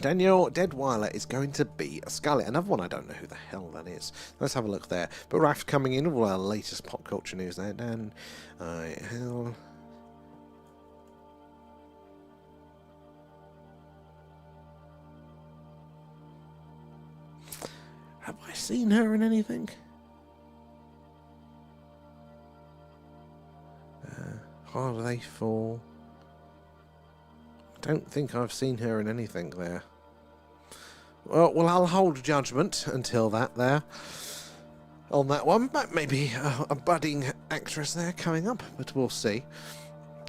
Daniel Deadweiler is going to be a Scully. Another one I don't know who the hell that is. Let's have a look there. But Raf coming in with all our latest pop culture news there. Dan, hell. Have I seen her in anything? Holiday 4. I don't think I've seen her in anything there. Well, I'll hold judgment until that there. On that one, but maybe a budding actress there coming up, but we'll see.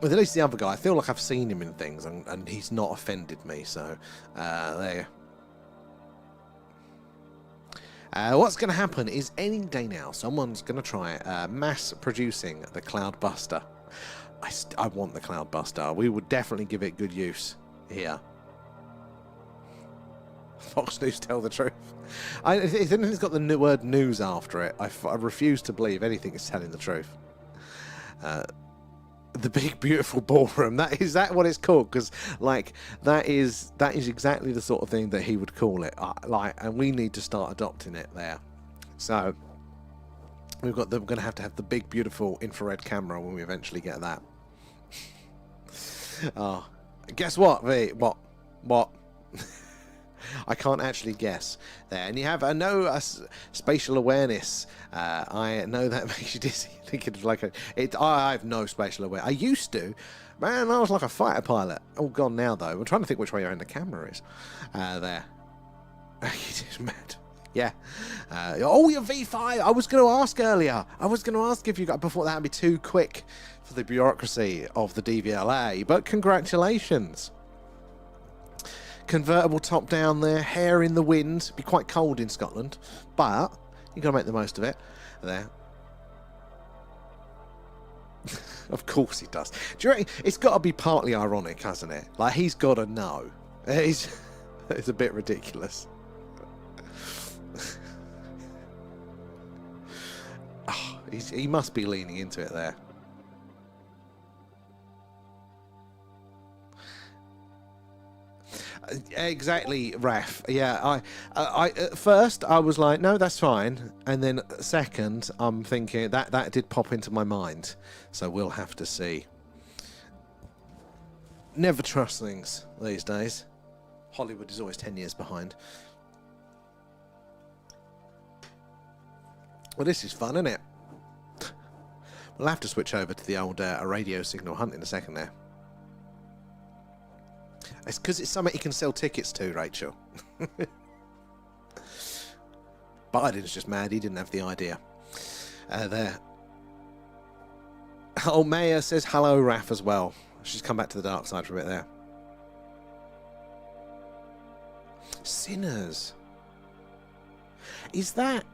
With at least the other guy, I feel like I've seen him in things, and he's not offended me, so there. What's going to happen is any day now, someone's going to try mass producing the Cloudbuster. I want the Cloudbuster. We would definitely give it good use here. Fox News tell the truth. If anything's got the word news after it, I refuse to believe anything is telling the truth. The big beautiful ballroom. Is that what it's called? Because like that is exactly the sort of thing that he would call it. And we need to start adopting it there. So we're going to have the big beautiful infrared camera when we eventually get that. Oh, guess what? What? I can't actually guess there. And you have no spatial awareness. I know that makes you dizzy. Thinking of like I have no spatial awareness. I used to. Man, I was like a fighter pilot. All gone now, though. I'm trying to think which way around the camera is. There. It is mad. Yeah. Oh, your V5. I was going to ask earlier. I was going to ask if you got before that would be too quick for the bureaucracy of the DVLA. But congratulations. Convertible top down there, hair in the wind. Be quite cold in Scotland, but you got to make the most of it. There. Of course he does. Do you reckon it's got to be partly ironic, hasn't it? Like he's got to know. It's a bit ridiculous. Oh, he must be leaning into it there. Exactly, Raf. Yeah, I at first I was like, no, that's fine, and then second, I'm thinking that did pop into my mind. So we'll have to see. Never trust things these days. Hollywood is always 10 years behind. Well, this is fun, isn't it? We'll have to switch over to the old radio signal hunt in a second there. It's because it's something you can sell tickets to, Rachel. Biden's just mad. He didn't have the idea. There. Oh, Maya says hello, Raf, as well. She's come back to the dark side for a bit there. Sinners. Is that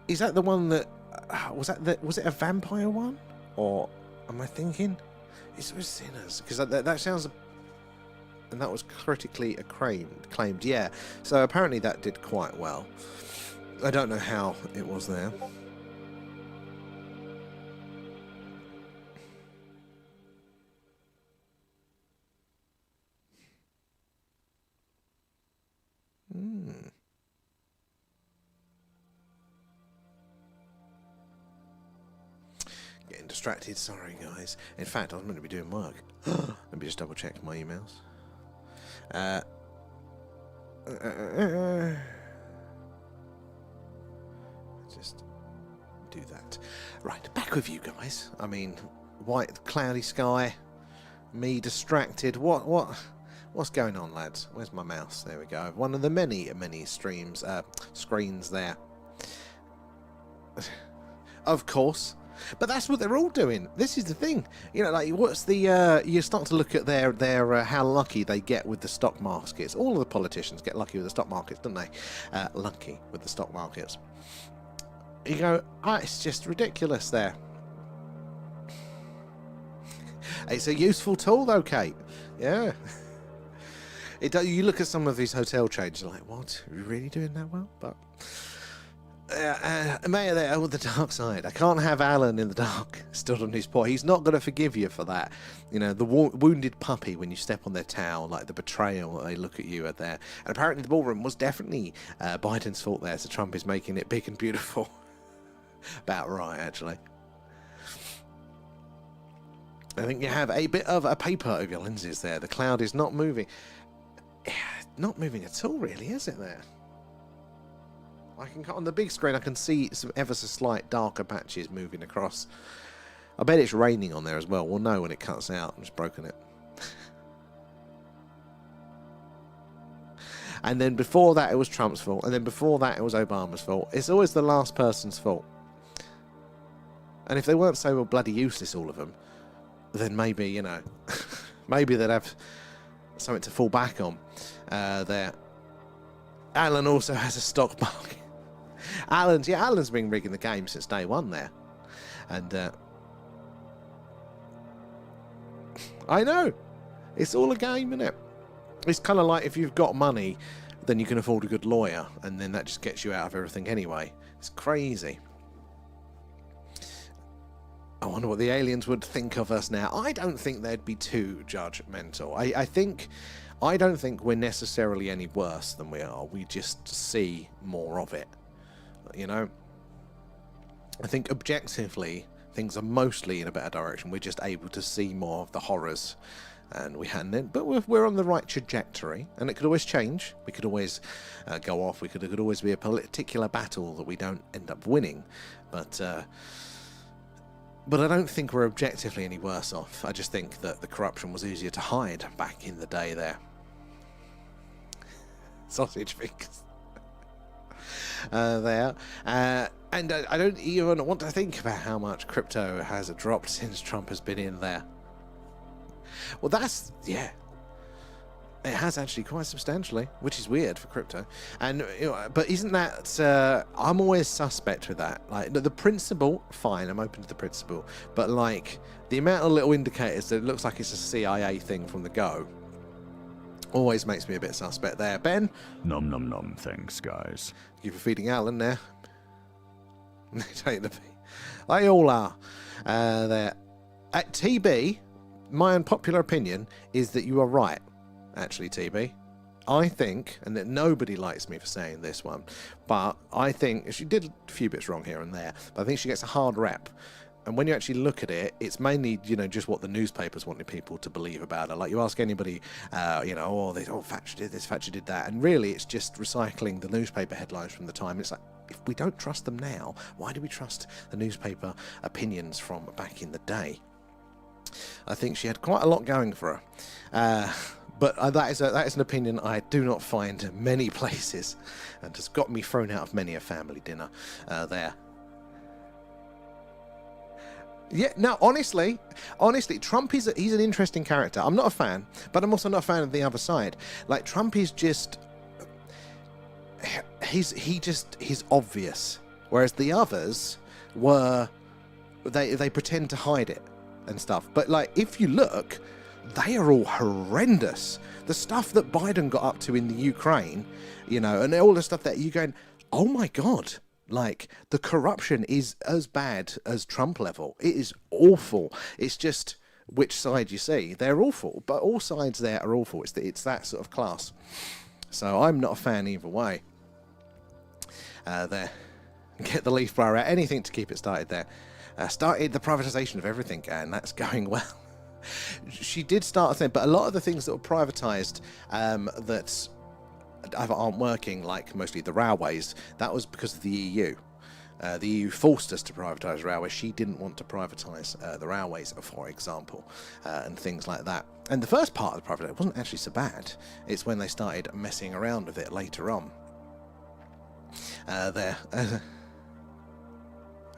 the one that... was it a vampire one? Or am I thinking? It was Sinners. Because that sounds... And that was critically acclaimed, yeah. So apparently that did quite well. I don't know how it was there. Getting distracted, sorry guys. In fact, I was meant to be doing work. Let me just double check my emails. Just do that. Right, back with you guys. I mean, white, cloudy sky, me distracted. What's going on, lads? Where's my mouse? There we go. One of the many screens there. Of course. But that's what they're all doing. This is the thing. You know, like, what's the... you start to look at their how lucky they get with the stock markets. All of the politicians get lucky with the stock markets, don't they? Lucky with the stock markets. You go, it's just ridiculous there. It's a useful tool, though, Kate. Yeah. You look at some of these hotel chains, you're like, what? Are we really doing that well? But... Mayor there with the dark side. I can't have Alan in the dark stood on his paw. He's not going to forgive you for that. You know, the wounded puppy when you step on their tail, like the betrayal that they look at you at there. And apparently the ballroom was definitely Biden's fault there, so Trump is making it big and beautiful. About right, actually. I think you have a bit of a paper over your lenses there. The cloud is not moving. Not moving at all, really, is it there? I can on the big screen. I can see some ever so slight darker patches moving across. I bet it's raining on there as well. We'll know when it cuts out. I've just broken it. And then before that, it was Trump's fault. And then before that, it was Obama's fault. It's always the last person's fault. And if they weren't so bloody useless, all of them, then maybe, you know, maybe they'd have something to fall back on there. Alan also has a stock market. Alan's been rigging the game since day one there. And I know. It's all a game, isn't it? It's kind of like if you've got money, then you can afford a good lawyer, and then that just gets you out of everything anyway. It's crazy. I wonder what the aliens would think of us now. I don't think they'd be too judgmental. I don't think we're necessarily any worse than we are. We just see more of it. You know? I think objectively, things are mostly in a better direction. We're just able to see more of the horrors. And we hadn't, but we're on the right trajectory, and it could always change. We could always go off. It could always be a particular battle that we don't end up winning. But I don't think we're objectively any worse off. I just think that the corruption was easier to hide back in the day there. Sausage fingers. There. And I don't even want to think about how much crypto has dropped since Trump has been in there. Well, yeah. It has actually quite substantially, which is weird for crypto. And you know, but isn't that? I'm always suspect with that. Like the principle, fine, I'm open to the principle, but like the amount of little indicators that it looks like it's a CIA thing from the go, always makes me a bit suspect there. Ben? Nom nom nom, thanks, guys. Thank you for feeding Alan there. They all are. There. At TB, my unpopular opinion is that you are right, actually, TB. I think, and that nobody likes me for saying this one, but I think she did a few bits wrong here and there, but I think she gets a hard rep. And when you actually look at it, it's mainly, you know, just what the newspapers wanted people to believe about her. Like, you ask anybody, you know, Thatcher did this, Thatcher did that. And really, it's just recycling the newspaper headlines from the time. It's like, if we don't trust them now, why do we trust the newspaper opinions from back in the day? I think she had quite a lot going for her. But that is an opinion I do not find many places, and has got me thrown out of many a family dinner there. Yeah, no, honestly, Trump he's an interesting character. I'm not a fan, but I'm also not a fan of the other side. Like, Trump is just, he's obvious, whereas the others they pretend to hide it and stuff. But like, if you look, they are all horrendous. The stuff that Biden got up to in the Ukraine, you know, and all the stuff that you're going, oh my God. Like, the corruption is as bad as Trump level. It is awful. It's just which side you see. They're awful, but all sides there are awful. It's that sort of class. So I'm not a fan either way. There. Get the leaf blower out. Anything to keep it started there. Started the privatisation of everything, and that's going well. She did start a thing, but a lot of the things that were privatised that either aren't working, like mostly the railways, that was because of the EU. The EU forced us to privatise railways. She didn't want to privatise the railways, for example, and things like that. And the first part of the privatisation wasn't actually so bad. It's when they started messing around with it later on. There.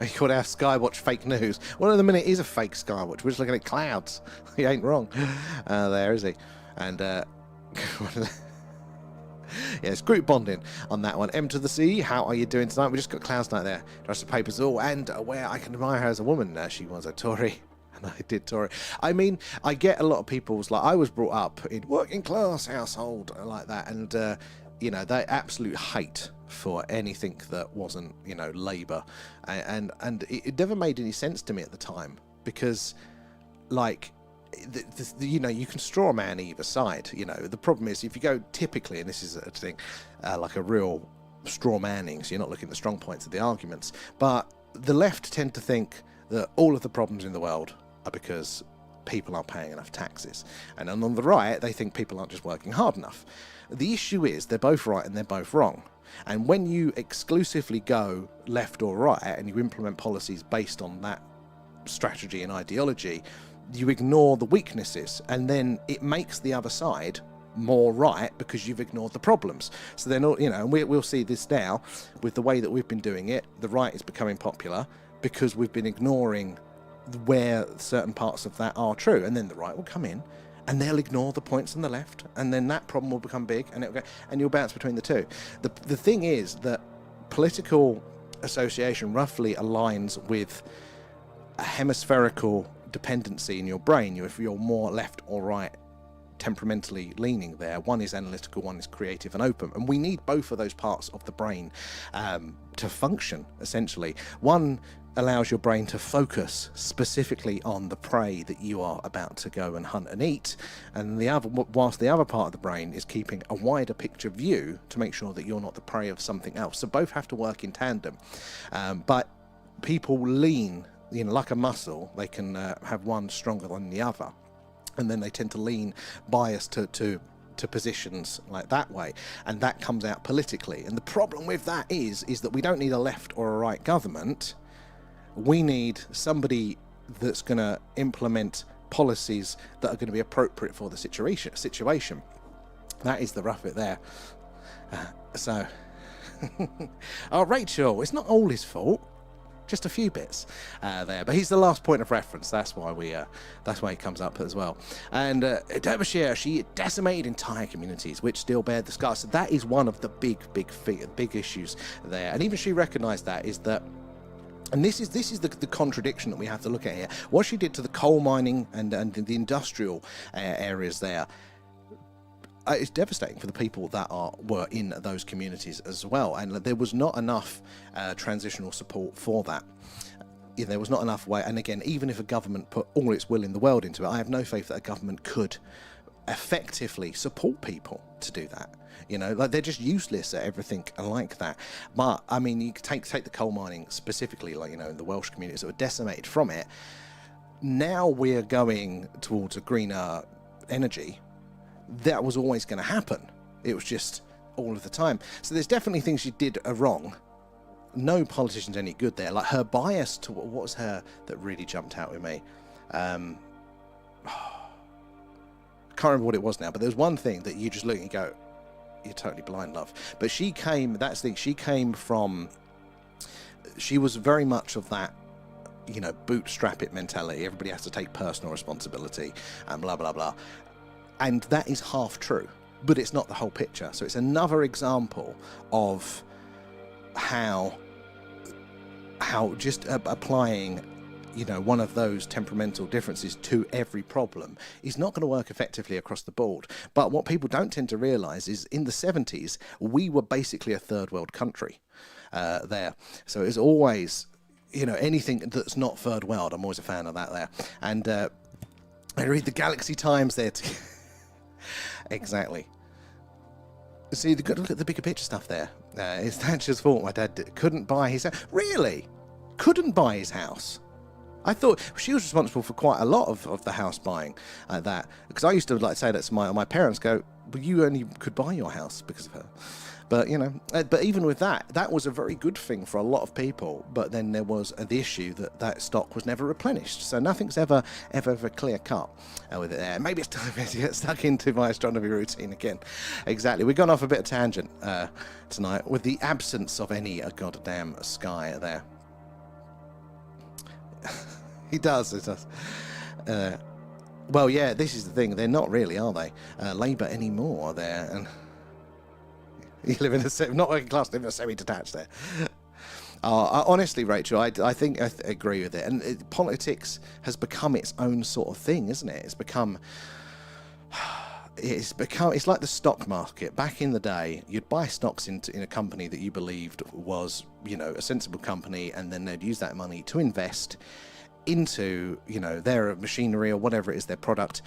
You called our Skywatch fake news. Well, in a minute, it is a fake Skywatch. We're just looking at clouds. He ain't wrong. There, is he? And, yes, group bonding on that one. M to the C, how are you doing tonight? We just got Clouds Night there. Dressed the papers all, and where I can admire her as a woman. She was a Tory, and I did Tory. I mean, I get a lot of people's, like, I was brought up in working class household like that, and, you know, they absolute hate for anything that wasn't, you know, Labour. And it never made any sense to me at the time, because, like, you know, you can straw man either side. You know, the problem is if you go typically, and this is a thing, like a real straw manning, so you're not looking at the strong points of the arguments, but the left tend to think that all of the problems in the world are because people aren't paying enough taxes, and on the right they think people aren't just working hard enough. The issue is they're both right and they're both wrong. And when you exclusively go left or right and you implement policies based on that strategy and ideology, you ignore the weaknesses, and then it makes the other side more right because you've ignored the problems. So then, you know, and we'll see this now with the way that we've been doing it. The right is becoming popular because we've been ignoring where certain parts of that are true, and then the right will come in and they'll ignore the points on the left, and then that problem will become big, and it'll go, and you'll bounce between the two. The thing is that political association roughly aligns with a hemispherical dependency in your brain. If you're more left or right temperamentally leaning there, one is analytical, one is creative and open, and we need both of those parts of the brain to function. Essentially, one allows your brain to focus specifically on the prey that you are about to go and hunt and eat, and the other, whilst the other part of the brain is keeping a wider picture view to make sure that you're not the prey of something else. So both have to work in tandem, but people lean, you know, like a muscle. They can have one stronger than the other, and then they tend to lean bias to positions like that way, and that comes out politically. And the problem with that is that we don't need a left or a right government. We need somebody that's going to implement policies that are going to be appropriate for the situation. That is the rough bit there. Oh, Rachel, it's not all his fault. Just a few bits there, but he's the last point of reference. That's why he comes up as well. And Derbyshire, she decimated entire communities which still bear the scars. So that is one of the big issues there. And even she recognised that, is that, and this is the contradiction that we have to look at here. What she did to the coal mining and the industrial areas there, it's devastating for the people that were in those communities as well, and there was not enough transitional support for that. There was not enough way, and again, even if a government put all its will in the world into it, I have no faith that a government could effectively support people to do that. You know, like, they're just useless at everything like that. But I mean, you take the coal mining specifically, like, you know, in the Welsh communities that were decimated from it. Now we're going towards a greener energy. That was always going to happen. It was just all of the time. So there's definitely things she did wrong. No politician's any good there. Like, her bias to, what was her that really jumped out with me? I can't remember what it was now, but there's one thing that you just look and go, you're totally blind, love. But she came from, she was very much of that, you know, bootstrap it mentality. Everybody has to take personal responsibility and blah, blah, blah. And that is half true, but it's not the whole picture. So it's another example of how just applying, you know, one of those temperamental differences to every problem is not going to work effectively across the board. But what people don't tend to realise is in the 70s, we were basically a third world country there. So it's always, you know, anything that's not third world, I'm always a fan of that there. And I read the Galaxy Times there too. Exactly. See, look at the bigger picture stuff there. It's Thatcher's fault my dad couldn't buy his house. Really? Couldn't buy his house? I thought she was responsible for quite a lot of the house buying that. Because I used to like say that to my parents, go, well, you only could buy your house because of her. But, you know, but even with that was a very good thing for a lot of people. But then there was the issue that stock was never replenished. So nothing's ever clear cut with it there. Maybe it's time to get stuck into my astronomy routine again. Exactly. We've gone off a bit of tangent tonight with the absence of any goddamn sky there. It does. Well, yeah, this is the thing. They're not really, are they? Labour anymore there. And you live in a not working class, live in a semi-detached there. Honestly, Rachel, I think I agree with it. And politics has become its own sort of thing, isn't it? It's like the stock market. Back in the day, you'd buy stocks in a company that you believed was, you know, a sensible company, and then they'd use that money to invest into, you know, their machinery or whatever it is, their product,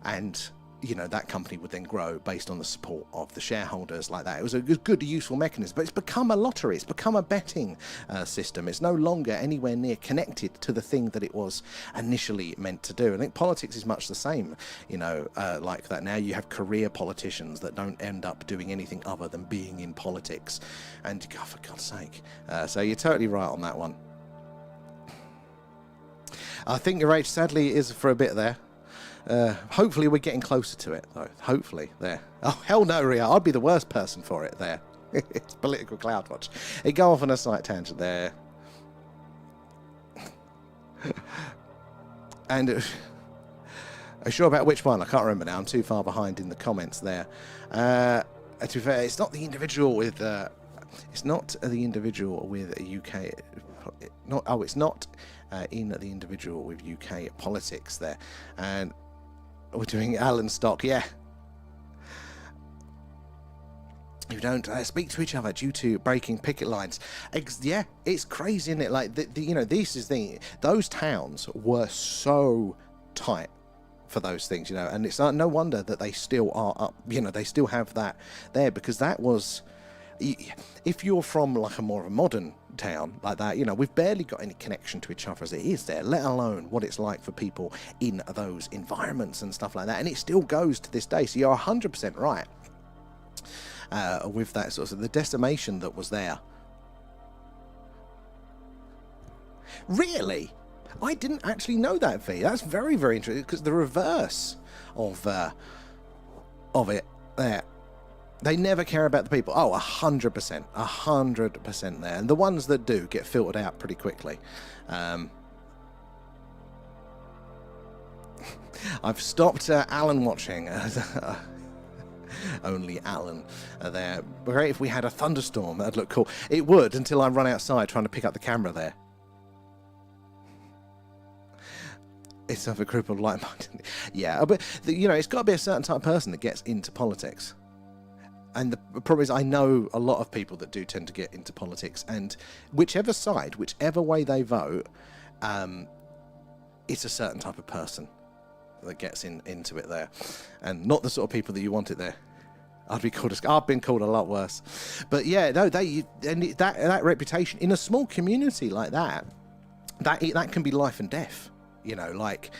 and you know, that company would then grow based on the support of the shareholders like that. It was a good, useful mechanism, but it's become a lottery. It's become a betting system. It's no longer anywhere near connected to the thing that it was initially meant to do. I think politics is much the same, you know, like that. Now you have career politicians that don't end up doing anything other than being in politics. And, God, for God's sake. So you're totally right on that one. I think your age, sadly, is for a bit there. Hopefully we're getting closer to it, though. Hopefully, there. Oh, hell no, Ria. I'd be the worst person for it, there. It's political cloud watch. It go off on a slight tangent there. And are you sure about which one? I can't remember now. I'm too far behind in the comments there. To be fair, it's not the individual with... it's not the individual with UK... it's not in the individual with UK politics there. And we're doing Alan Stock, yeah. You don't speak to each other due to breaking picket lines. Yeah, it's crazy, isn't it? Like, you know, this is the... Those towns were so tight for those things, you know, and it's no wonder that they still are up, you know, they still have that there, because that was... If you're from like a more of a modern town like that, you know, we've barely got any connection to each other as it is there, let alone what it's like for people in those environments and stuff like that. And it still goes to this day. So you're 100% right with that sort of the decimation that was there. Really? I didn't actually know that, V. That's very, very interesting, because the reverse of it there. They never care about the people. Oh, 100%. 100% there. And the ones that do get filtered out pretty quickly. I've stopped Alan watching. Only Alan there. Great if we had a thunderstorm. That'd look cool. It would, until I run outside trying to pick up the camera there. It's of a group of like-minded. Yeah, but, you know, it's got to be a certain type of person that gets into politics. And the problem is, I know a lot of people that do tend to get into politics, and whichever side, whichever way they vote, it's a certain type of person that gets into it there, and not the sort of people that you want it there. I've been called a lot worse, but yeah, no, that reputation in a small community like that can be life and death. You know, like.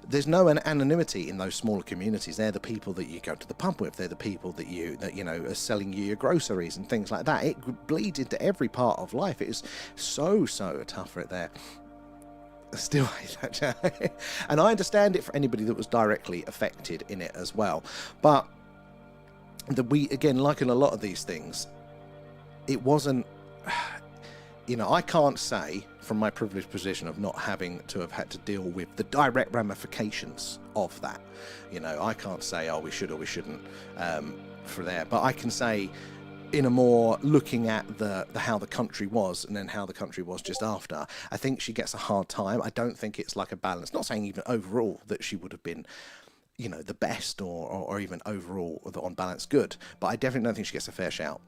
There's no anonymity in those smaller communities. They're the people that you go to the pub with. They're the people that you know are selling you your groceries and things like that. It bleeds into every part of life. It is so tough for it there. Still hate that. And I understand it for anybody that was directly affected in it as well. But again, like in a lot of these things, it wasn't. You know, I can't say from my privileged position of not having to have had to deal with the direct ramifications of that. You know, I can't say, oh, we should or we shouldn't for there. But I can say, in a more looking at the how the country was and then how the country was just after, I think she gets a hard time. I don't think it's like a balance. Not saying even overall that she would have been, you know, the best or even overall on balance good. But I definitely don't think she gets a fair shout.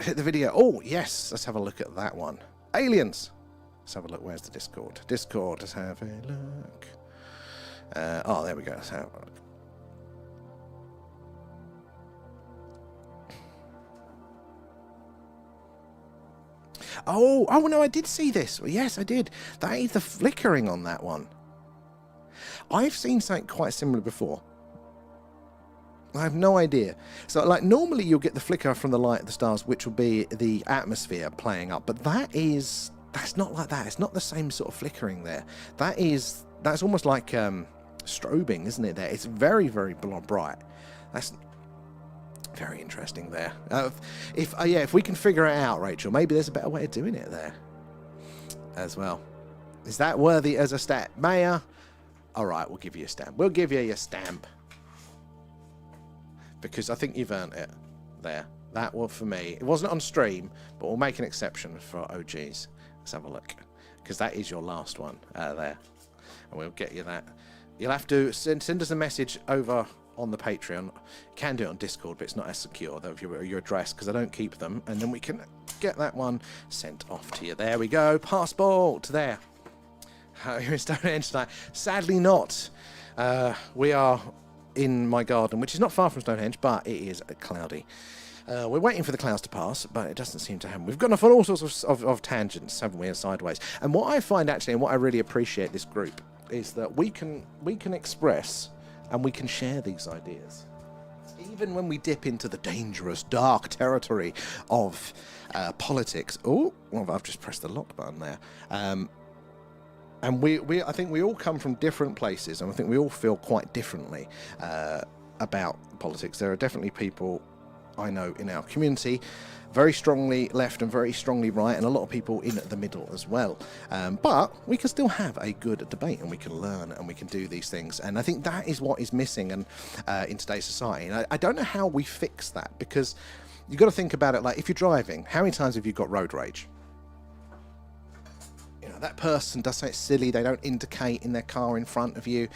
Hit the video. Oh, yes. Let's have a look at that one. Aliens. Let's have a look. Where's the Discord? Discord. Let's have a look. Oh, there we go. Let's have a look. Oh, no, I did see this. Yes, I did. That is the flickering on that one. I've seen something quite similar before. I have no idea. So, like, normally you'll get the flicker from the light of the stars, which will be the atmosphere playing up. But that's not like that. It's not the same sort of flickering there. That's almost like strobing, isn't it, there? It's very, very bright. That's very interesting there. If we can figure it out, Rachel, maybe there's a better way of doing it there as well. Is that worthy as a stat? Maya? All right, we'll give you a stamp. We'll give you your stamp. Because I think you've earned it there. That was for me. It wasn't on stream, but we'll make an exception for OGs. Let's have a look. Because that is your last one there. And we'll get you that. You'll have to send us a message over on the Patreon. You can do it on Discord, but it's not as secure though, your address, because I don't keep them. And then we can get that one sent off to you. There we go. Passport there. You're in Stonehenge tonight. Sadly not. We are in my garden, which is not far from Stonehenge, but it is cloudy. We're waiting for the clouds to pass, but it doesn't seem to happen. We've gone off on all sorts of tangents, haven't we, and sideways. And what I find, actually, and what I really appreciate this group, is that we can express and we can share these ideas. Even when we dip into the dangerous, dark territory of politics. Oh, well, I've just pressed the lock button there. And I think we all come from different places, and I think we all feel quite differently about politics. There are definitely people I know in our community very strongly left and very strongly right, and a lot of people in the middle as well. But we can still have a good debate, and we can learn, and we can do these things. And I think that is what is missing in today's society. And I don't know how we fix that, because you've got to think about it like, if you're driving, how many times have you got road rage? You know, that person does something silly, they don't indicate in their car in front of you,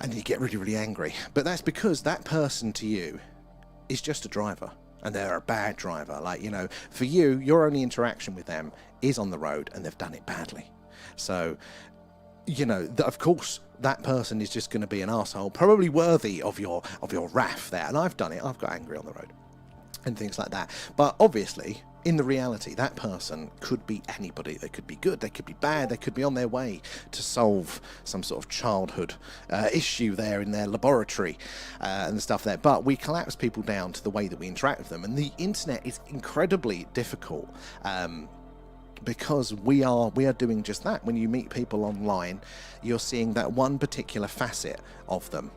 and you get really, really angry. But that's because that person to you is just a driver, and they're a bad driver. Like, you know, for you, your only interaction with them is on the road, and they've done it badly. So, you know, of course, that person is just going to be an arsehole, probably worthy of your wrath there. And I've done it. I've got angry on the road and things like that. But obviously, in the reality, that person could be anybody. They could be good, they could be bad, they could be on their way to solve some sort of childhood issue there in their laboratory and stuff there. But we collapse people down to the way that we interact with them, and the internet is incredibly difficult because we are doing just that. When you meet people online, you're seeing that one particular facet of them.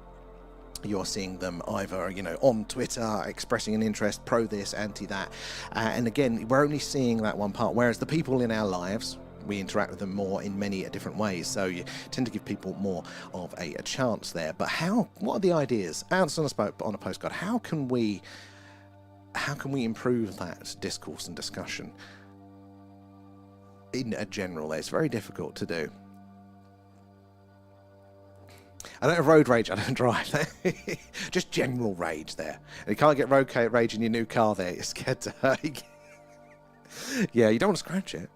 You're seeing them either, you know, on Twitter expressing an interest, pro this, anti that, and again, we're only seeing that one part, whereas the people in our lives, we interact with them more in many different ways, so you tend to give people more of a chance there. But what are the ideas? Answer on a postcard. How can we improve that discourse and discussion in a general way? It's very difficult to do. I don't have road rage, I don't drive. Just general rage there. And you can't get road rage in your new car there. You're scared to hurt. Yeah, you don't want to scratch it.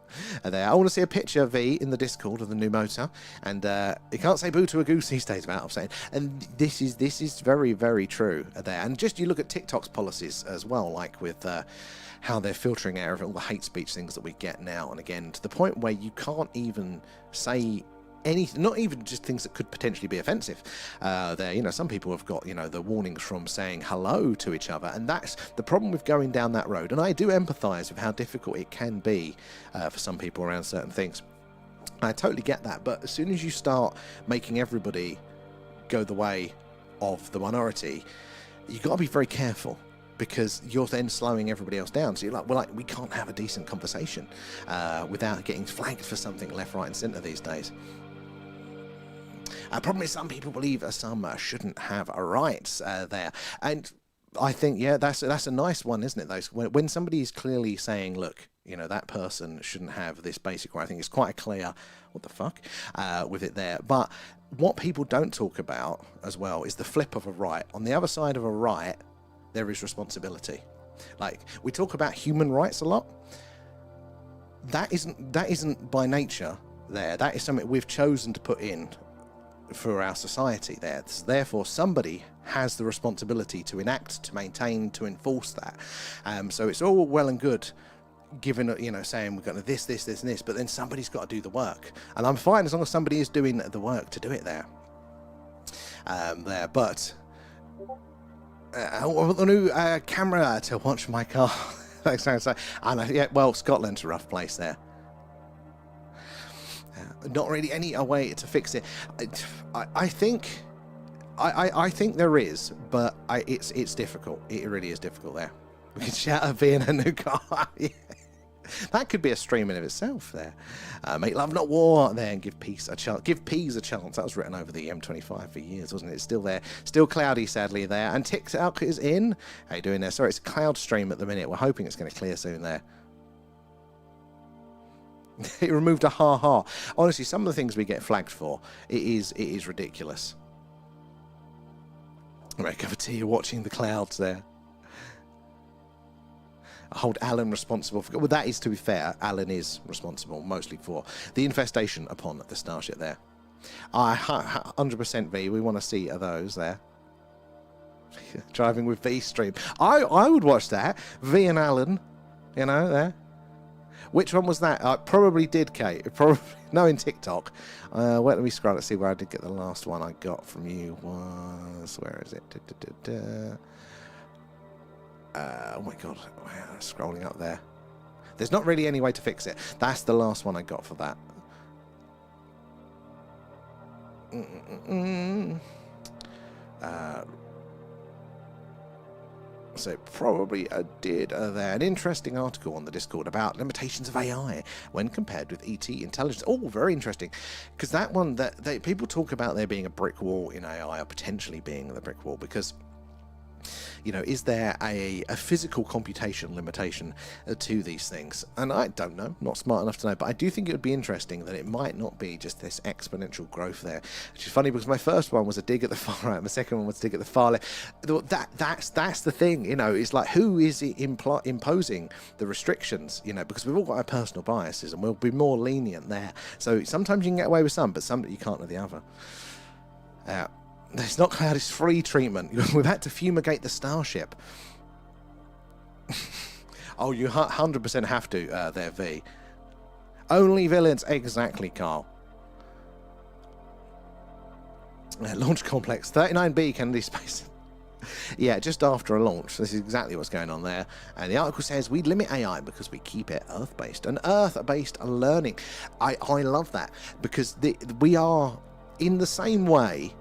There, I want to see a picture, V, in the Discord of the new motor. And you can't say boo to a goose these days without saying. And this is very, very true there. And just you look at TikTok's policies as well, like with how they're filtering out all the hate speech things that we get now and again, to the point where you can't even say anything, not even just things that could potentially be offensive there. You know, some people have got, you know, the warnings from saying hello to each other, and that's the problem with going down that road. And I do empathize with how difficult it can be for some people around certain things. I totally get that, but as soon as you start making everybody go the way of the minority, you've got to be very careful, because you're then slowing everybody else down. So you're like, well, we can't have a decent conversation without getting flagged for something left, right and centre these days. Problem is, some people believe some shouldn't have rights there. And I think, yeah, that's a nice one, isn't it? Those when somebody is clearly saying, look, you know, that person shouldn't have this basic right. I think it's quite clear, what the fuck, with it there. But what people don't talk about as well is the flip of a right. On the other side of a right, there is responsibility. Like, we talk about human rights a lot. That isn't by nature there. That is something we've chosen to put in for our society there. So therefore, somebody has the responsibility to enact, to maintain, to enforce that. So it's all well and good given, you know, saying we've got this, and this, but then somebody's got to do the work. And I'm fine as long as somebody is doing the work to do it there. But I want the new camera to watch my car. And yeah, well, Scotland's a rough place there. Not really any way to fix it. I think there is, but it's difficult. It really is difficult there. We can shout at being a new car. Yeah. That could be a stream in of itself there. Make love, not war there, and give peace a chance. Give peas a chance. That was written over the M25 for years, wasn't it? It's still there. Still cloudy, sadly, there. And TikTok is in. How you doing there? Sorry, it's a cloud stream at the minute. We're hoping it's going to clear soon there. It removed a ha-ha. Honestly, some of the things we get flagged for, it is ridiculous. I'll make a cup of tea, you're watching the clouds there. I hold Alan responsible for... Well, that is, to be fair, Alan is responsible mostly for the infestation upon the starship there. 100% V. We want to see those there. Driving with V stream. I would watch that. V and Alan, you know, there. Which one was that? I probably did, Kate. Probably knowing TikTok. Wait, let me scroll to see where I did get the last one I got from you. Was where is it? Oh my god, wow, scrolling up there. There's not really any way to fix it. That's the last one I got for that. So probably did there. An interesting article on the Discord about limitations of AI when compared with ET intelligence. Oh, very interesting. Because that one, that people talk about there being a brick wall in AI, or potentially being the brick wall, because, you know, is there a physical computation limitation to these things? And I don't know, not smart enough to know, but I do think it would be interesting that it might not be just this exponential growth there, which is funny because my first one was a dig at the far right, and my second one was a dig at the far left. That's the thing, you know, it's like, who is it imposing the restrictions, you know, because we've all got our personal biases and we'll be more lenient there. So sometimes you can get away with some, but some you can't with the other. It's not cloud, it's free treatment. We've had to fumigate the starship. Oh, you 100% have to, there, V. Only villains, exactly, Carl. Launch complex, 39B Kennedy Space. Yeah, just after a launch. This is exactly what's going on there. And the article says, we limit AI because we keep it Earth-based. And Earth-based learning. I love that, because we are, in the same way.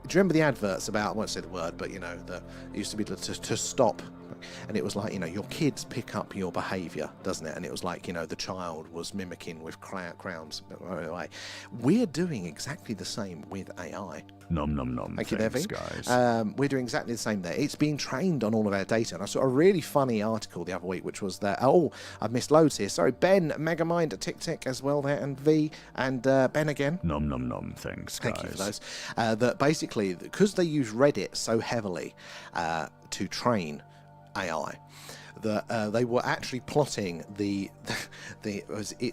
Do you remember the adverts about, I won't say the word, but, you know, it used to be to stop, and it was like, you know, your kids pick up your behaviour, doesn't it? And it was like, you know, the child was mimicking with crowns. Anyway, we're doing exactly the same with AI. Nom nom nom. Thank you, Thanks, Devi. guys. We're doing exactly the same there. It's being trained on all of our data. And I saw a really funny article the other week, which was that, oh, I've missed loads here. Sorry, Ben, Megamind, Tick as well there, and V, and Ben again. Nom nom nom. Thanks, guys. Thank you for those. That basically, because they use Reddit so heavily to train AI, that they were actually plotting it's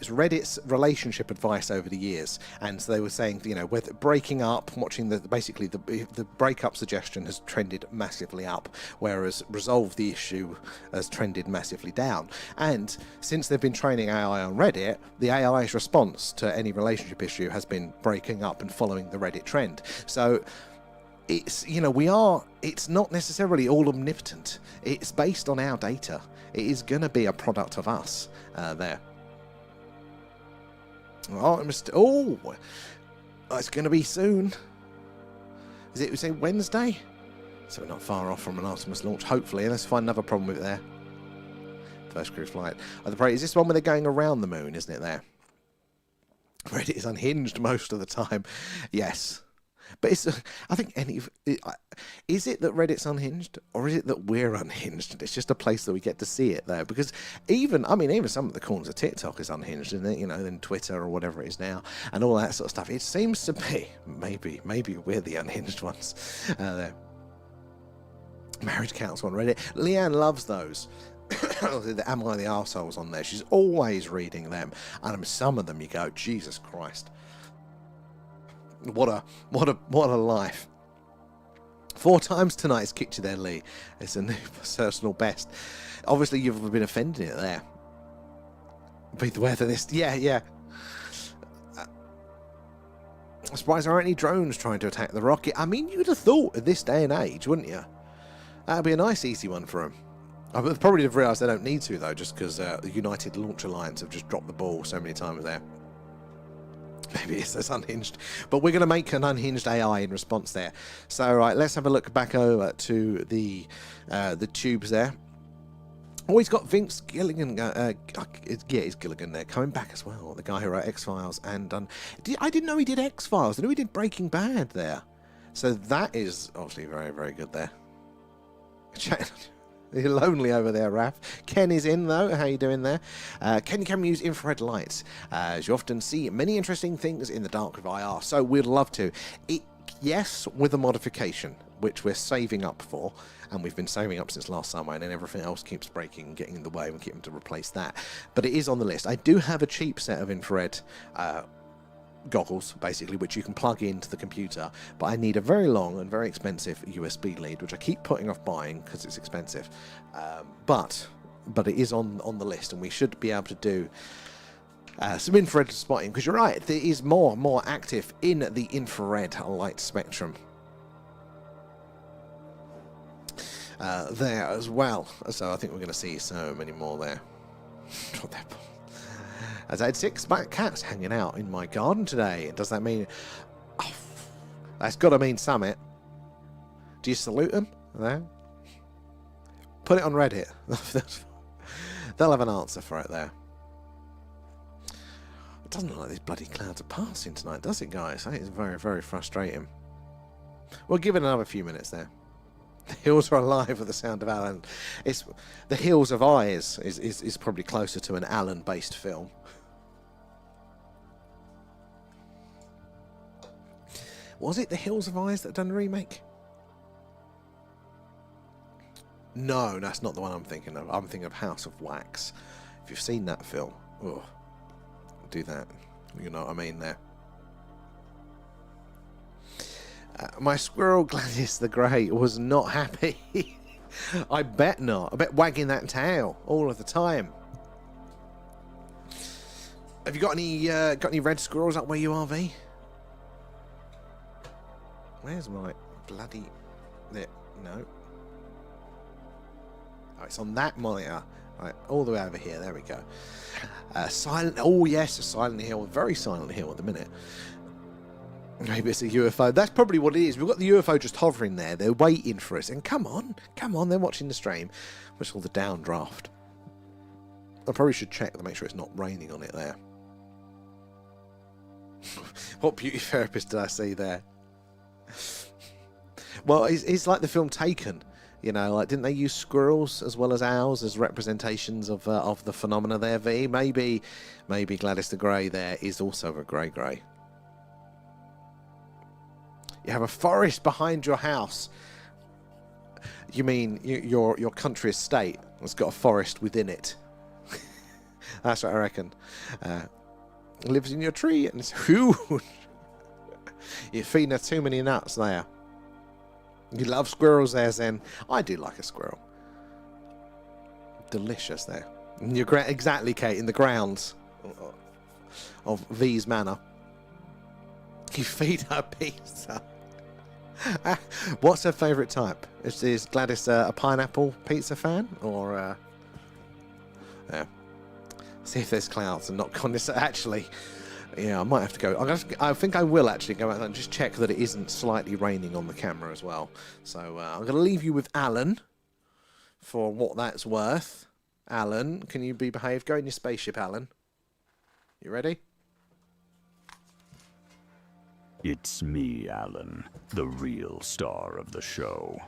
Reddit's relationship advice over the years, and so they were saying, you know, with breaking up, watching basically the breakup suggestion has trended massively up, whereas resolve the issue has trended massively down. And since they've been training AI on Reddit, the AI's response to any relationship issue has been breaking up and following the Reddit trend. So it's, you know, it's not necessarily all omnipotent. It's based on our data. It is going to be a product of us there. Oh, it's going to be soon. Is it, say, Wednesday? So we're not far off from an Artemis launch, hopefully. Let's find another problem with it there. First crew flight. Is this one where they're going around the moon, isn't it there? Reddit is unhinged most of the time. Yes. But it's, I think, is it that Reddit's unhinged, or is it that we're unhinged? It's just a place that we get to see it there, because even some of the corners of TikTok is unhinged, isn't it? You know, then Twitter or whatever it is now, and all that sort of stuff. It seems to be maybe we're the unhinged ones there. Marriage Council on Reddit. Leanne loves those. Am I the arseholes on there? She's always reading them, and some of them you go, Jesus Christ. What a life. 4 times tonight's kicked you there, Lee. It's a new personal best. Obviously, you've been offending it there. Be the weather this. Yeah. I'm surprised there aren't any drones trying to attack the rocket. I mean, you'd have thought at this day and age, wouldn't you? That'd be a nice, easy one for them. I probably have realised they don't need to, though, just because the United Launch Alliance have just dropped the ball so many times there. Maybe it's unhinged, but we're going to make an unhinged AI in response there. So, right, let's have a look back over to the tubes there. Oh, he's got Vince Gilligan. Yeah, it's Gilligan there, coming back as well. The guy who wrote X-Files and I didn't know he did X-Files. I knew he did Breaking Bad there. So that is obviously very, very good there. You're lonely over there, Raph. Ken is in, though. How you doing there? Ken can use infrared lights, as you often see many interesting things in the dark with IR. So we'd love to. Yes, with a modification, which we're saving up for, and we've been saving up since last summer, and then everything else keeps breaking and getting in the way, and we keep them to replace that. But it is on the list. I do have a cheap set of infrared goggles, basically, which you can plug into the computer, but I need a very long and very expensive USB lead, which I keep putting off buying because it's expensive. But it is on the list, and we should be able to do some infrared spotting, because you're right, there is more active in the infrared light spectrum there as well. So I think we're going to see so many more there. As I had 6 black cats hanging out in my garden today. Does that mean... Oh, that's got to mean summit. Do you salute them? There? Put it on Reddit. They'll have an answer for it there. It doesn't look like these bloody clouds are passing tonight, does it, guys? That is very, very frustrating. We'll give it another few minutes there. The hills are alive with the sound of Alan. It's The Hills of Eyes is probably closer to an Alan-based film. Was it The Hills of Eyes that done the remake? No, that's not the one I'm thinking of. I'm thinking of House of Wax. If you've seen that film, oh, do that. You know what I mean there. My squirrel Gladys the Grey was not happy. I bet not. I bet wagging that tail all of the time. Have you got any red squirrels up where you are, V? Where's my bloody... There. No. Oh, it's on that monitor. Right, all the way over here. There we go. Silent... Oh, yes, a Silent Hill. Very Silent Hill at the minute. Maybe it's a UFO. That's probably what it is. We've got the UFO just hovering there. They're waiting for us. And come on. They're watching the stream. What's all the downdraft? I probably should check to make sure it's not raining on it there. What beauty therapist did I see there? Well, it's like the film Taken. You know, like, didn't they use squirrels as well as owls as representations of the phenomena there, V? Maybe Gladys the Grey there is also a grey. You have a forest behind your house. You mean your country estate has got a forest within it? That's what I reckon. Lives in your tree and it's huge. You're feeding her too many nuts there. You love squirrels there, Zen. I do like a squirrel. Delicious there. And you're exactly, Kate, in the grounds of V's manor. You feed her pizza. What's her favourite type? Is Gladys a pineapple pizza fan? Or, yeah. See if there's clouds and not condensate. Actually, yeah, I might have to go. I think I will actually go out and just check that it isn't slightly raining on the camera as well. So I'm going to leave you with Alan for what that's worth. Alan, can you be behaved? Go in your spaceship, Alan. You ready? It's me, Alan, the real star of the show.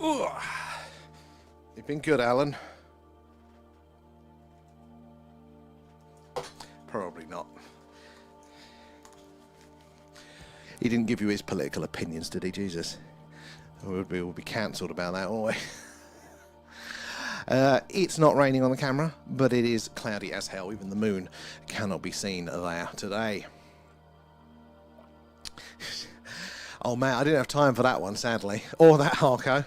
Ooh. You've been good, Alan. Probably not. He didn't give you his political opinions, did he, Jesus? We'll be cancelled about that, won't we? It's not raining on the camera, but it is cloudy as hell. Even the moon cannot be seen there today. Oh man, I didn't have time for that one, sadly. Or that Harco.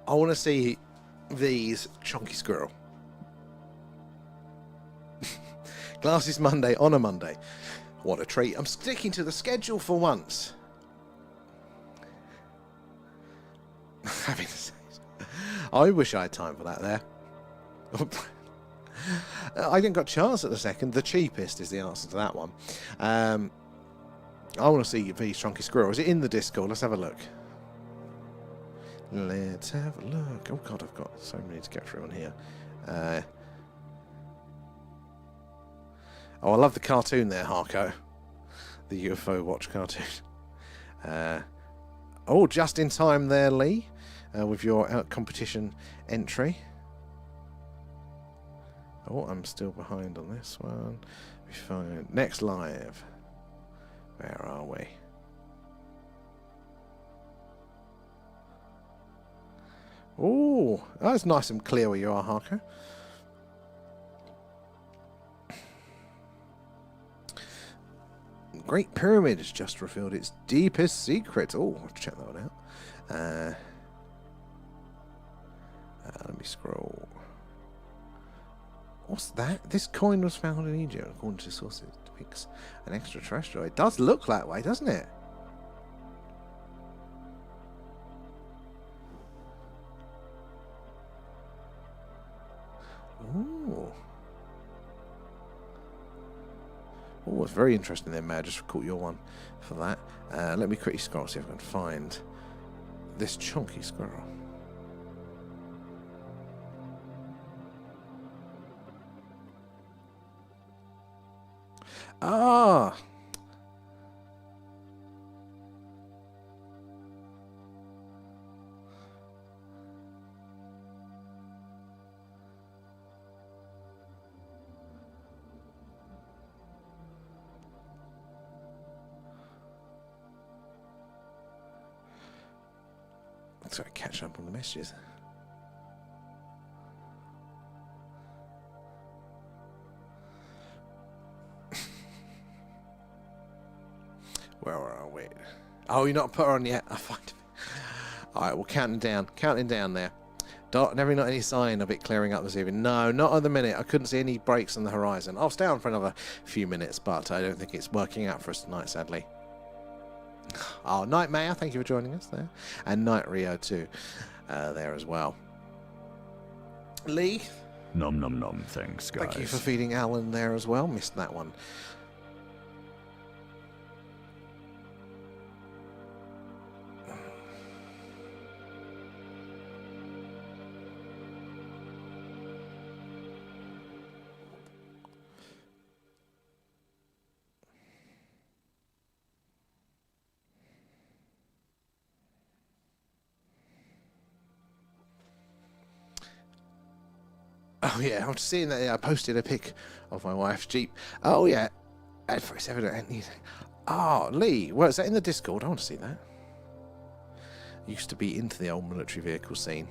I want to see these chunky squirrel. Glasses Monday on a Monday. What a treat. I'm sticking to the schedule for once. Having to say, I wish I had time for that there. I didn't got a chance at the second. The cheapest is the answer to that one. I want to see V's Chunky Squirrel. Is it in the Discord? Let's have a look. Let's have a look. Oh god, I've got so many to get through on here. Oh, I love the cartoon there, Harko. The UFO Watch cartoon. Oh, just in time there, Lee, with your competition entry. Oh, I'm still behind on this one. Be fine. Next live. Where are we? Oh, that's nice and clear where you are, Harko. Great Pyramid has just revealed its deepest secret. Oh, I'll check that one out. Let me scroll. What's that? This coin was found in Egypt, according to sources. It depicts an extraterrestrial. It does look that way, doesn't it? Ooh. Oh, it's very interesting there, Matt. Just caught your one for that. Let me quickly scroll, see if I can find this chunky squirrel. Ah! Sorry, catch up on the messages. Where are we? Oh, you're not put her on yet. I find it. Alright, well, counting down there. Never not any sign of it clearing up this evening. No, not at the minute. I couldn't see any breaks on the horizon. I'll stay on for another few minutes, but I don't think it's working out for us tonight, sadly. Oh, Nightmare, thank you for joining us there. And Night Rio too, there as well. Lee? Nom nom nom, thanks guys. Thank you for feeding Alan there as well. Missed that one. Oh yeah, I'm seeing that. I posted a pic of my wife's Jeep. Oh yeah, it's evident. Oh, Lee, well, is that in the Discord? I want to see that. Used to be into the old military vehicle scene.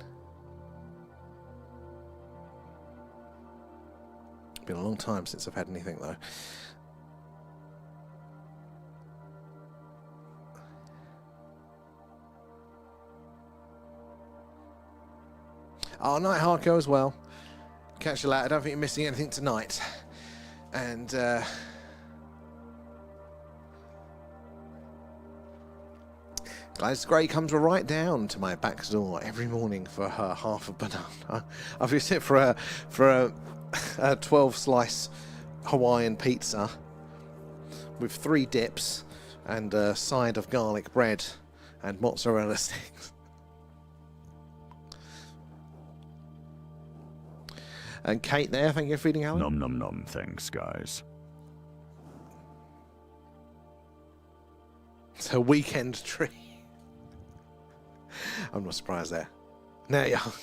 Been a long time since I've had anything though. Oh, Night Hardcore as well. Catch you later. I don't think you're missing anything tonight. And Gladys Gray comes right down to my back door every morning for her half a banana. I've used it for a 12-slice Hawaiian pizza with 3 dips and a side of garlic bread and mozzarella sticks. And Kate there, thank you for feeding Alan. Nom nom nom, thanks guys. It's a weekend tree. I'm not surprised there. Now you're hungry.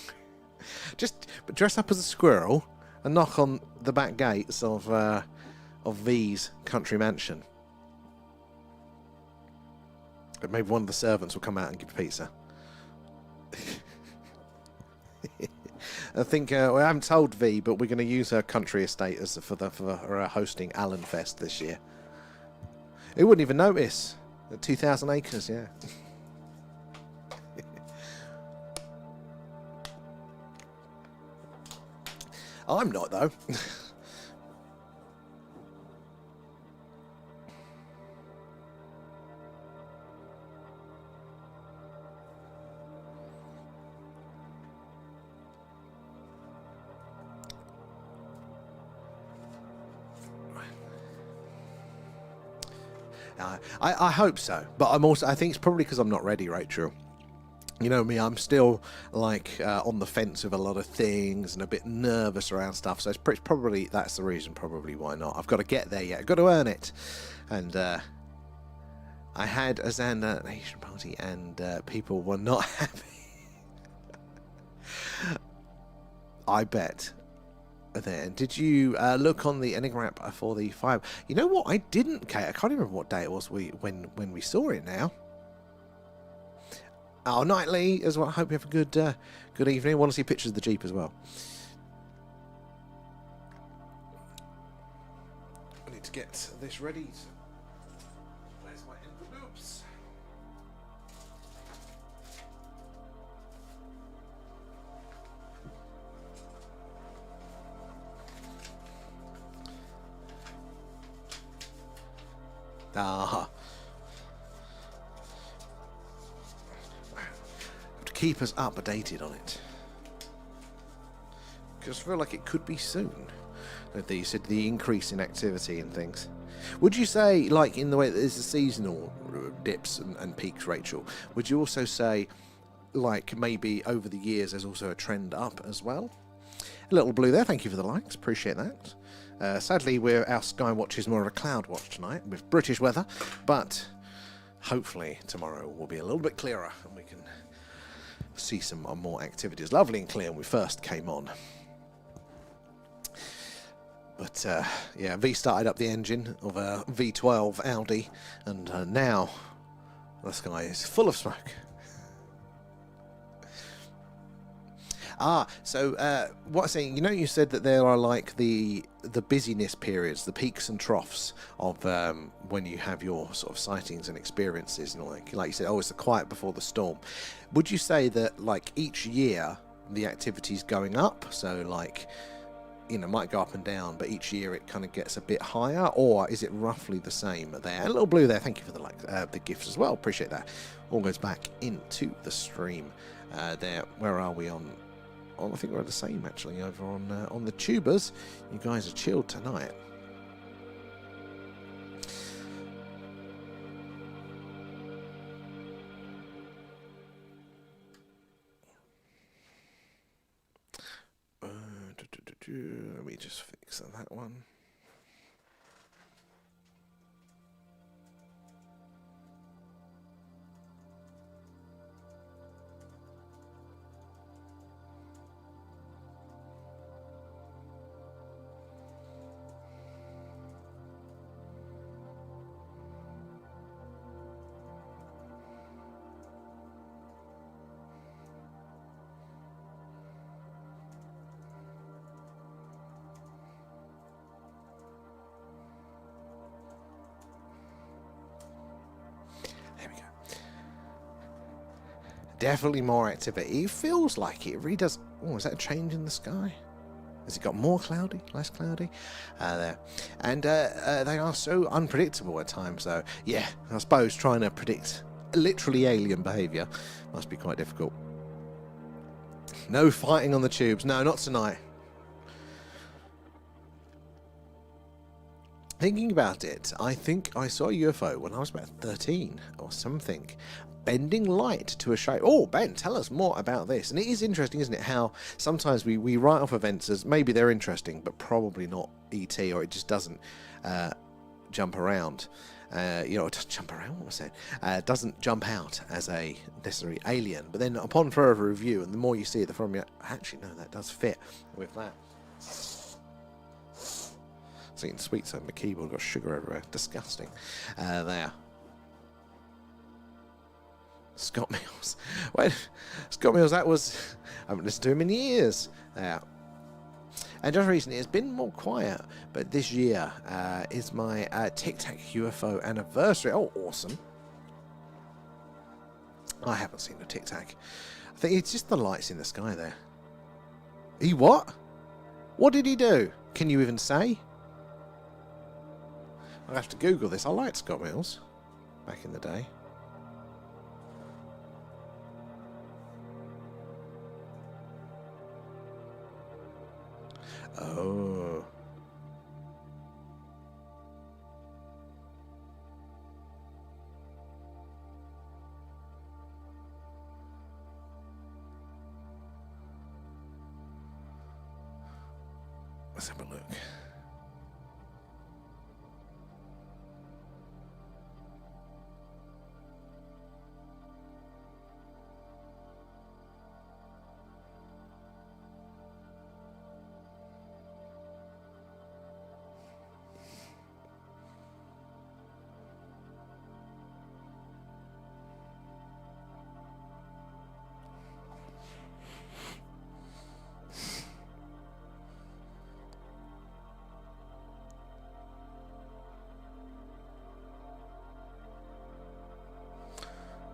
Just dress up as a squirrel and knock on the back gates of V's country mansion. And maybe one of the servants will come out and give pizza. I think I haven't told V, but we're going to use her country estate as for her hosting Allen Fest this year. Who wouldn't even notice? 2,000 acres, yeah. I'm not though. I hope so, but I think it's probably because I'm not ready, Rachel. You know me, I'm still like on the fence with a lot of things and a bit nervous around stuff. So it's probably that's the reason. Probably why not. I've got to get there yet. I've got to earn it. And I had a Xander Nation party, and people were not happy. I bet. There. Did you look on the Enigma app for the 5? You know what? I didn't, Kate. I can't even remember what day it was when we saw it now. Oh, Nightly as well. I hope you have a good evening. I want to see pictures of the Jeep as well. I need to get this ready. Where's my envelopes? Ah. To keep us updated on it. Because I feel like it could be soon. You said the increase in activity and things. Would you say, like in the way that there's the seasonal dips and peaks, Rachel, would you also say, like maybe over the years there's also a trend up as well? A little blue there, thank you for the likes, appreciate that. Sadly, our Skywatch is more of a cloud watch tonight with British weather, but hopefully tomorrow will be a little bit clearer and we can see some more activities. Lovely and clear when we first came on. But yeah, V started up the engine of a V12 Audi, and now the sky is full of smoke. So what I'm saying, you know, you said that there are like the busyness periods, the peaks and troughs of when you have your sort of sightings and experiences, and like you said, it's the quiet before the storm. Would you say that like each year the activity's going up? So like, you know, might go up and down, but each year it kind of gets a bit higher, or is it roughly the same there? A little blue there, thank you for the gifts as well, appreciate that. All goes back into the stream there. Where are we on? I think we're the same actually over on the tubers. You guys are chilled tonight. Let me just fix that one. Definitely more activity. It feels like it really does. Oh, is that a change in the sky? Has it got more cloudy, less cloudy? There. And they are so unpredictable at times, though. Yeah, I suppose trying to predict literally alien behaviour must be quite difficult. No fighting on the tubes. No, not tonight. Thinking about it, I think I saw a UFO when I was about 13 or something. Bending light to a shape. Oh, Ben, tell us more about this. And it is interesting, isn't it, how sometimes we write off events as maybe they're interesting, but probably not ET, or it just doesn't jump around. You know, it doesn't jump around, what was that? Doesn't jump out as a necessary alien. But then upon further review, and the more you see it, the more you actually, no, that does fit with that. It's eating sweets on my keyboard, got sugar everywhere. Disgusting. There. Scott Mills. Wait, Scott Mills, that was... I haven't listened to him in years. And just recently, it's been more quiet, but this year is my Tic Tac UFO anniversary. Oh, awesome. I haven't seen a Tic Tac. I think it's just the lights in the sky there. He what? What did he do? Can you even say? I'll have to Google this. I liked Scott Mills back in the day. Oh. Let's have a look.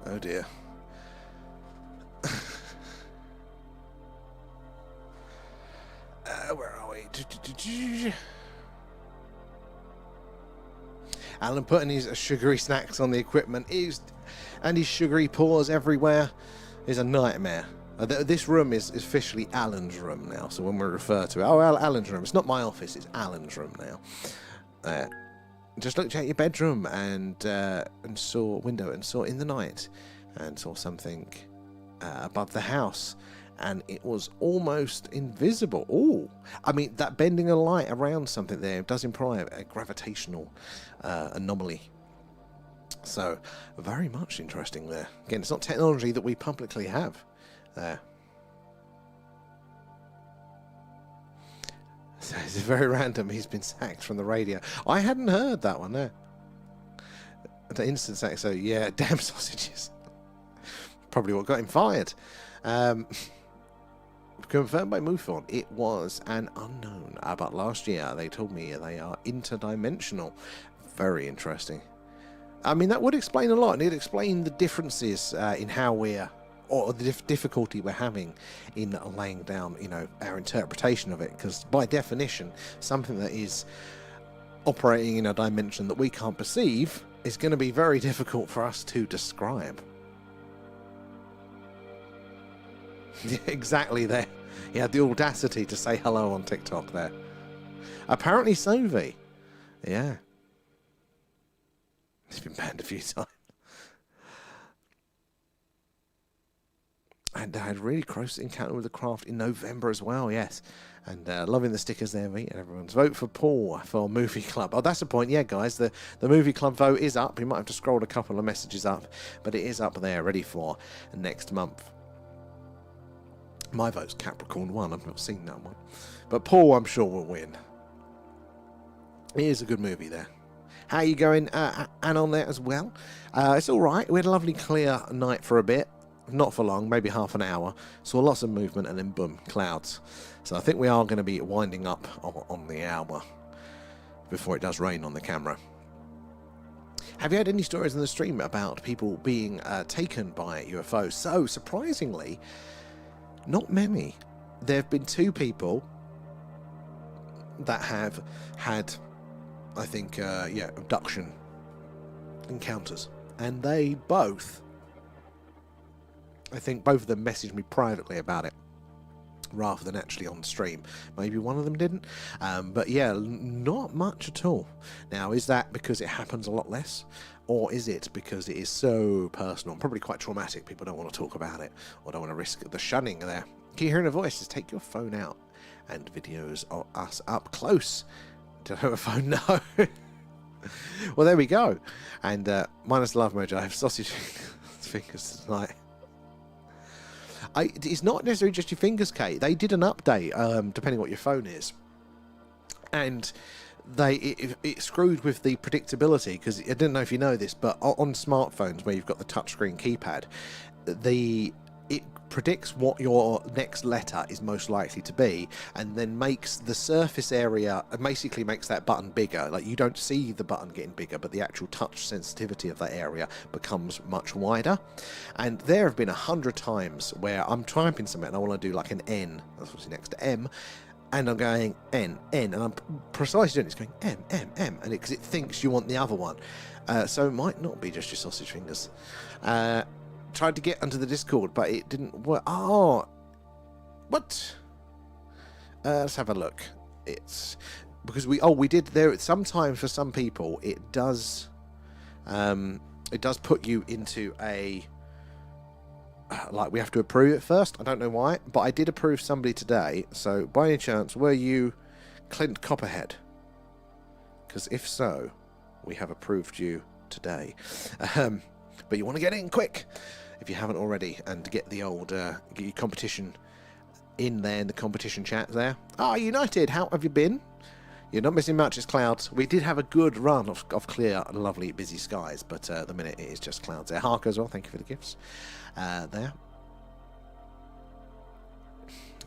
Oh dear. Where are we? Alan putting his sugary snacks on the equipment and his sugary paws everywhere is a nightmare. This room is officially Alan's room now, so when we refer to it, oh, Alan's room, it's not my office, it's Alan's room now. Just looked out your bedroom and saw a window and saw in the night and saw something above the house, and it was almost invisible. Oh, I mean, that bending a light around something there does imply a gravitational anomaly. So very much interesting there. Again, it's not technology that we publicly have there. So it's very random. He's been sacked from the radio. I hadn't heard that one there. The instant sack. So yeah, damn sausages. Probably what got him fired. Confirmed by MUFON, it was an unknown. But last year they told me they are interdimensional. Very interesting. I mean, that would explain a lot, and it'd explain the differences in how we're, or the difficulty we're having in laying down, you know, our interpretation of it. Because by definition, something that is operating in a dimension that we can't perceive is going to be very difficult for us to describe. Exactly there. He had the audacity to say hello on TikTok there. Apparently so, V. Yeah. He's been banned a few times. And I had a really close encounter with the craft in November as well, yes. And loving the stickers there, mate. And everyone's vote for Paul for Movie Club. Oh, that's the point. Yeah, guys, the Movie Club vote is up. You might have to scroll a couple of messages up, but it is up there, ready for next month. My vote's Capricorn 1. I've not seen that one. But Paul, I'm sure, will win. It is a good movie there. How are you going, and on there as well? It's all right. We had a lovely clear night for a bit. Not for long, maybe half an hour. Saw lots of movement and then boom, clouds. So I think we are going to be winding up on the hour before it does rain on the camera. Have you had any stories in the stream about people being taken by UFOs? So, surprisingly, not many. There have been 2 people that have had, I think, abduction encounters. And they both, I think both of them messaged me privately about it, rather than actually on stream. Maybe one of them didn't. But yeah, not much at all. Now, is that because it happens a lot less? Or is it because it is so personal and probably quite traumatic, people don't want to talk about it, or don't want to risk the shunning there? Can you hear a voice? Just take your phone out and videos of us up close. Don't have a phone? No. Well, there we go. And minus love mojo, I have sausage fingers tonight. It's not necessarily just your fingers, Kate. They did an update, depending what your phone is. And it screwed with the predictability, because I didn't know if you know this, but on smartphones where you've got the touchscreen keypad, it predicts what your next letter is most likely to be, and then makes the surface area, basically makes that button bigger. Like, you don't see the button getting bigger, but the actual touch sensitivity of that area becomes much wider. And there have been 100 times where I'm typing something and I want to do like an N, that's what's next to M, and I'm going N, and I'm precisely doing it. It's going M, M, M, and because it thinks you want the other one. So it might not be just your sausage fingers. Tried to get onto the Discord, but it didn't work. Oh, what? Let's have a look. It's because we did there. Sometimes for some people, it does put you into a like we have to approve it first. I don't know why, but I did approve somebody today. So by any chance, were you Clint Copperhead? Because if so, we have approved you today. But you want to get in quick if you haven't already, and get the old get your competition in there, in the competition chat there. United, how have you been? You're not missing much, it's clouds. We did have a good run of clear, lovely, busy skies, but at the minute it is just clouds there. Harker as well, thank you for the gifts there.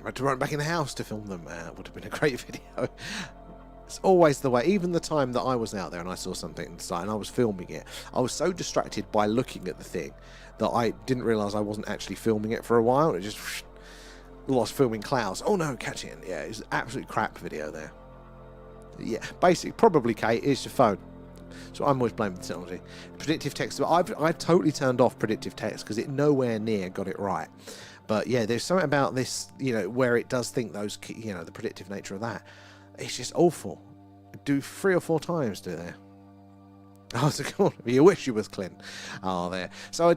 I had to run back in the house to film them. Would have been a great video. It's always the way. Even the time that I was out there and I saw something inside and I was filming it, I was so distracted by looking at the thing that I didn't realise I wasn't actually filming it for a while. It just lost filming clouds. Oh no, catch it. Yeah, it's an absolute crap video there. Yeah, basically, probably, Kate, it's your phone. So I'm always blaming the technology. Predictive text, I've totally turned off predictive text because it nowhere near got it right. But yeah, there's something about this, where it does think those, the predictive nature of that. It's just awful. Do 3 or 4 times, do they? Oh, it's cool. You wish you was Clint. Oh, there. So,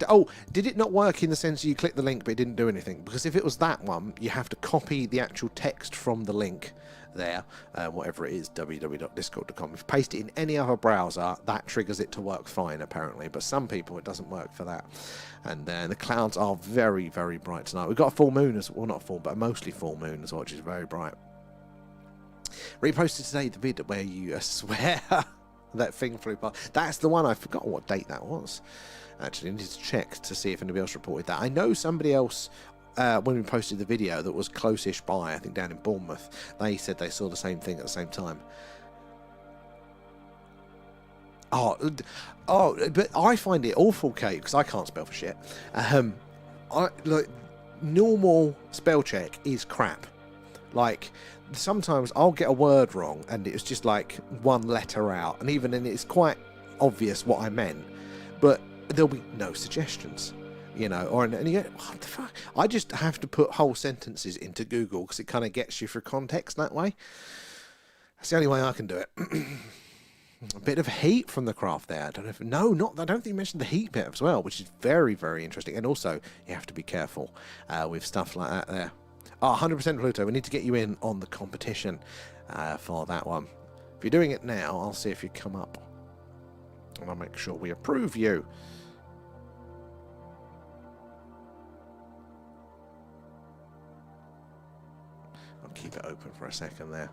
did it not work in the sense you click the link but it didn't do anything? Because if it was that one, you have to copy the actual text from the link there, whatever it is, www.discord.com. If you paste it in any other browser, that triggers it to work fine, apparently. But some people, it doesn't work for that. And the clouds are very, very bright tonight. We've got a full moon, well, not full, but a mostly full moon as well, which is very bright. Reposted today the vid where you swear that thing flew past. That's the one. I forgot what date that was. Actually, I need to check to see if anybody else reported that. I know somebody else, when we posted the video that was close-ish by, I think down in Bournemouth, they said they saw the same thing at the same time. But I find it awful, Kate, because I can't spell for shit. Normal spell check is crap. Like, sometimes I'll get a word wrong and it's just like one letter out, and even then it's quite obvious what I meant, but there'll be no suggestions, and you go, what the fuck? I just have to put whole sentences into Google because it kind of gets you for context that way. That's the only way I can do it. A bit of heat from the craft there. I don't think you mentioned the heat bit as well, which is very, very interesting. And also, you have to be careful with stuff like that there. 100% Pluto. We need to get you in on the competition for that one. If you're doing it now, I'll see if you come up. And I'll make sure we approve you. I'll keep it open for a second there.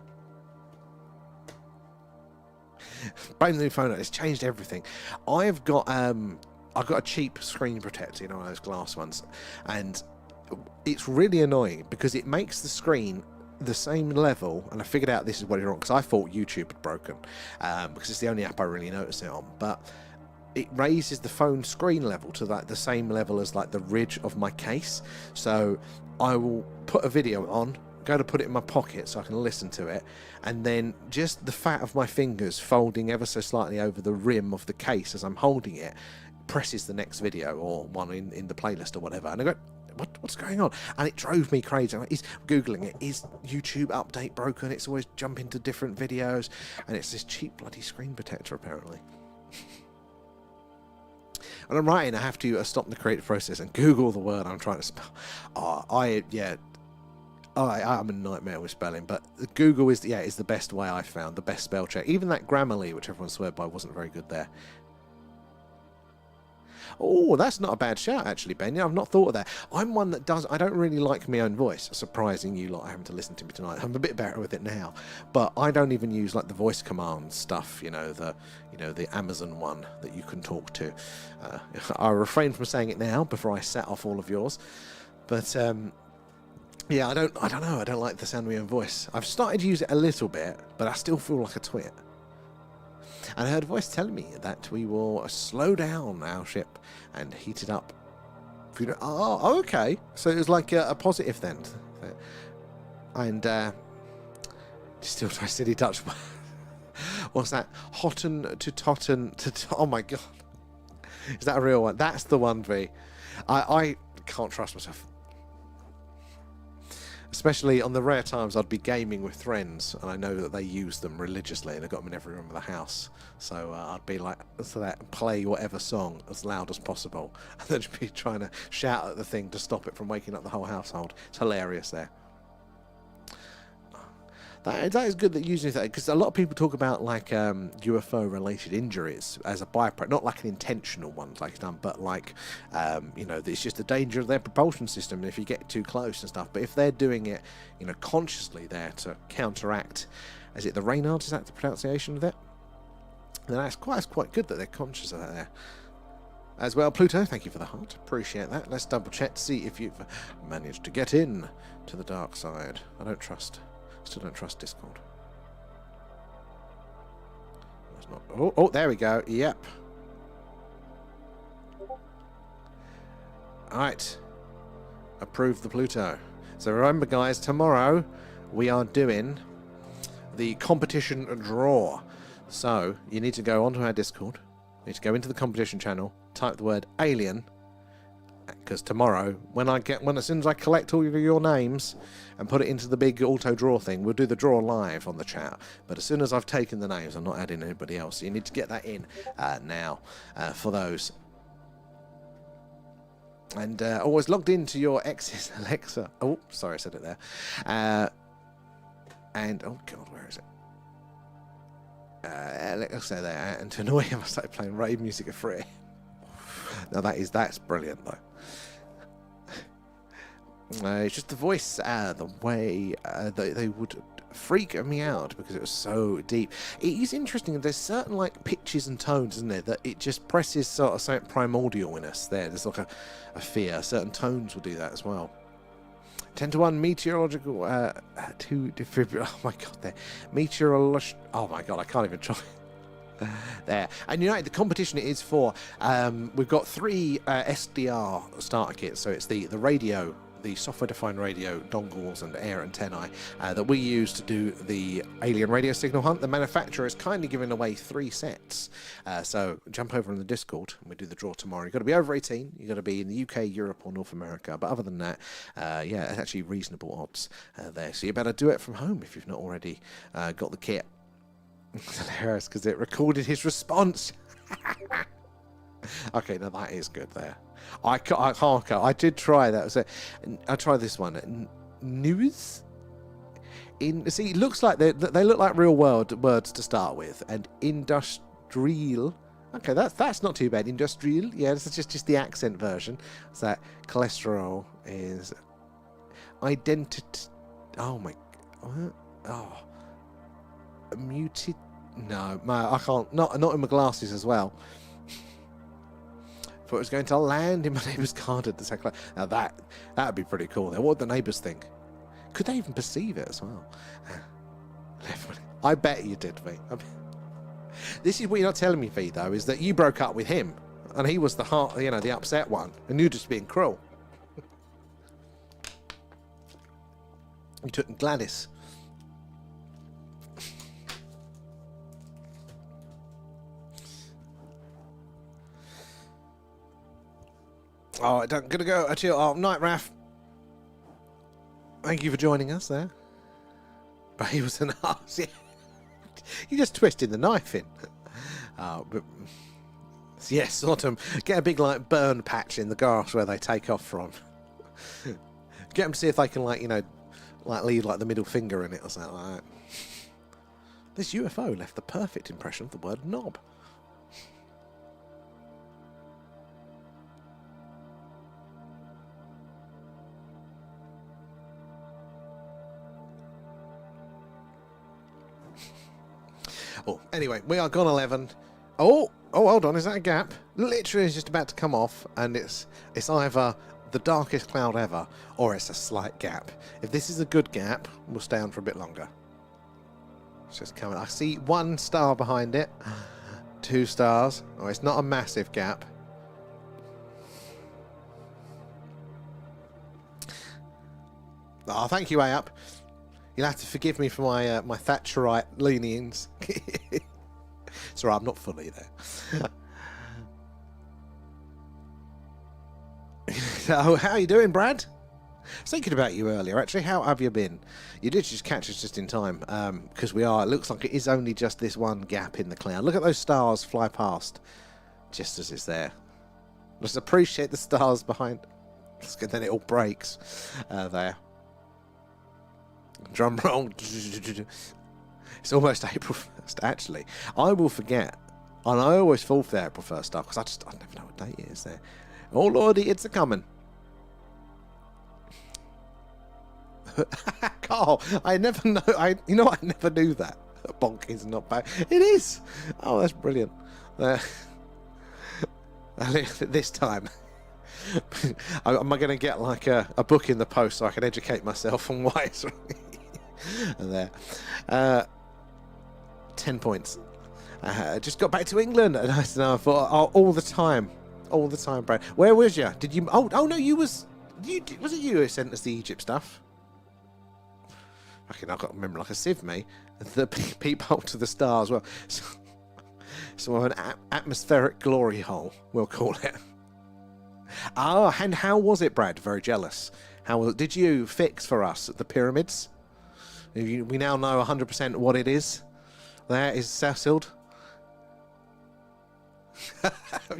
Blame the new phone. It's changed everything. I've got a cheap screen protector, one of those glass ones, and it's really annoying because it makes the screen the same level, and I figured out this is what it's wrong because I thought YouTube had broken because it's the only app I really notice it on, but it raises the phone screen level to the same level as the ridge of my case. So I will put a video on, go to put it in my pocket so I can listen to it, and then just the fat of my fingers folding ever so slightly over the rim of the case as I'm holding it presses the next video or one in the playlist or whatever, and I go, what's going on? And it drove me crazy. He's Googling it. Is YouTube update broken? It's always jumping to different videos, and it's this cheap bloody screen protector apparently. When I'm writing, I have to stop the creative process and Google the word I'm trying to spell. I'm a nightmare with spelling, but Google is the best way I've found, the best spell check. Even that Grammarly, which everyone swear by, wasn't very good there. Oh, that's not a bad shout, actually, Ben. I've not thought of that. I'm one that I don't really like my own voice, surprising you lot having to listen to me tonight. I'm a bit better with it now, but I don't even use the voice command stuff, the Amazon one that you can talk to. I refrain from saying it now before I set off all of yours, but yeah, I don't know. I don't like the sound of my own voice. I've started to use it a little bit, but I still feel like a twit. And I heard a voice telling me that we will slow down our ship and heat it up. Oh, okay. So it was like a positive then. And still try city Dutch. What's that? Hotten to totten to... Oh my god. Is that a real one? That's the one, V. I can't trust myself. Especially on the rare times I'd be gaming with friends and I know that they use them religiously and they've got them in every room of the house. So I'd be like, play whatever song as loud as possible and then be trying to shout at the thing to stop it from waking up the whole household. It's hilarious there. That is good that using that, because a lot of people talk about like UFO related injuries as a byproduct, not like an intentional one like done, but like you know, it's just the danger of their propulsion system if you get too close and stuff. But if they're doing it, you know, consciously there to counteract, is it the Reynards? Is that the pronunciation of it? Then that's quite good that they're conscious of that there. As well, Pluto, thank you for the heart. Appreciate that. Let's double check to see if you've managed to get in to the dark side. Still don't trust Discord. That's not. Oh, there we go. Yep. Alright. Approve the Pluto. So remember, guys, tomorrow we are doing the competition draw. So you need to go onto our Discord. You need to go into the competition channel, type the word alien, because tomorrow, as soon as I collect all of your names and put it into the big auto draw thing, we'll do the draw live on the chat. But as soon as I've taken the names, I'm not adding anybody else. So you need to get that in now for those. And always logged into your ex's Alexa. Oh, sorry, I said it there. And oh god, where is it? Alexa there, and to annoy him, I started playing rave music for free. Now that's brilliant though. It's just the voice, the way they would freak me out because it was so deep. It is interesting. There's certain like pitches and tones, isn't there, that it just presses sort of something primordial in us. There's like a fear. Certain tones will do that as well. 10-to-1 meteorological 2 defibrillator. Oh my god, there. Meteorological. Oh my god, I can't even try. There. And you know, the competition it is for, we've got 3 SDR starter kits. So it's the radio, the software-defined radio dongles and air antennae that we use to do the alien radio signal hunt. The manufacturer is kindly giving away 3 sets. So jump over in the Discord and we do the draw tomorrow. You've got to be over 18. You've got to be in the UK, Europe or North America. But other than that, yeah, it's actually reasonable odds there. So you better do it from home if you've not already got the kit. It's hilarious because it recorded his response. Okay, now that is good there. I did try that. So I tried this one. News. See, it looks like they look like real words to start with, and industrial. Okay, that's not too bad. Industrial. Yeah, this is just the accent version. So that cholesterol is identity. Oh my. What? Oh. Muted. No, I can't. Not in my glasses as well. Thought it was going to land in my neighbour's garden. Now that would be pretty cool. What would the neighbours think? Could they even perceive it as well? I bet you did, mate. This is what you're not telling me, V, though, is that you broke up with him, and he was the upset one, and you're just being cruel. You took Gladys. Oh, I'm gonna go. Oh, night, Raph. Thank you for joining us there. But he was an arse. Yeah. You just twisted the knife in. But yes, sort of. Get a big like burn patch in the grass where they take off from. Get them to see if they can leave like the middle finger in it or something like that. This UFO left the perfect impression of the word knob. Oh, anyway, we are gone 11. Oh, hold on, is that a gap? Literally, it's just about to come off, and it's either the darkest cloud ever, or it's a slight gap. If this is a good gap, we'll stay on for a bit longer. It's just coming. I see 1 star behind it. 2 stars. Oh, it's not a massive gap. Oh, thank you, Ayup. You'll have to forgive me for my Thatcherite leanings. It's alright, I'm not fully there. So, how are you doing, Brad? I was thinking about you earlier, actually. How have you been? You did just catch us just in time, because it looks like it is only just this one gap in the cloud. Look at those stars fly past, just as it's there. Just appreciate the stars behind. Then it all breaks there. Drum roll. It's almost April 1st, actually. I will forget. And I always fall for the April 1st stuff because I never know what date it is there. Oh, lordy, it's a-coming. Carl, I never know. You know, I never knew that. Bonk is not bad. It is. Oh, that's brilliant. This time. Am I going to get like a book in the post so I can educate myself on why it's there? 10 points. Just got back to England, and I thought, oh, all the time, Brad. Where was you? Did you? Oh no, was it you who sent us the Egypt stuff? I can't remember, like a sieve, me. The peephole to the stars. Well, so an atmospheric glory hole, we'll call it. Ah, and how was it, Brad? Very jealous. Did you fix for us the pyramids? We now know 100% what it is. There is Ceciled.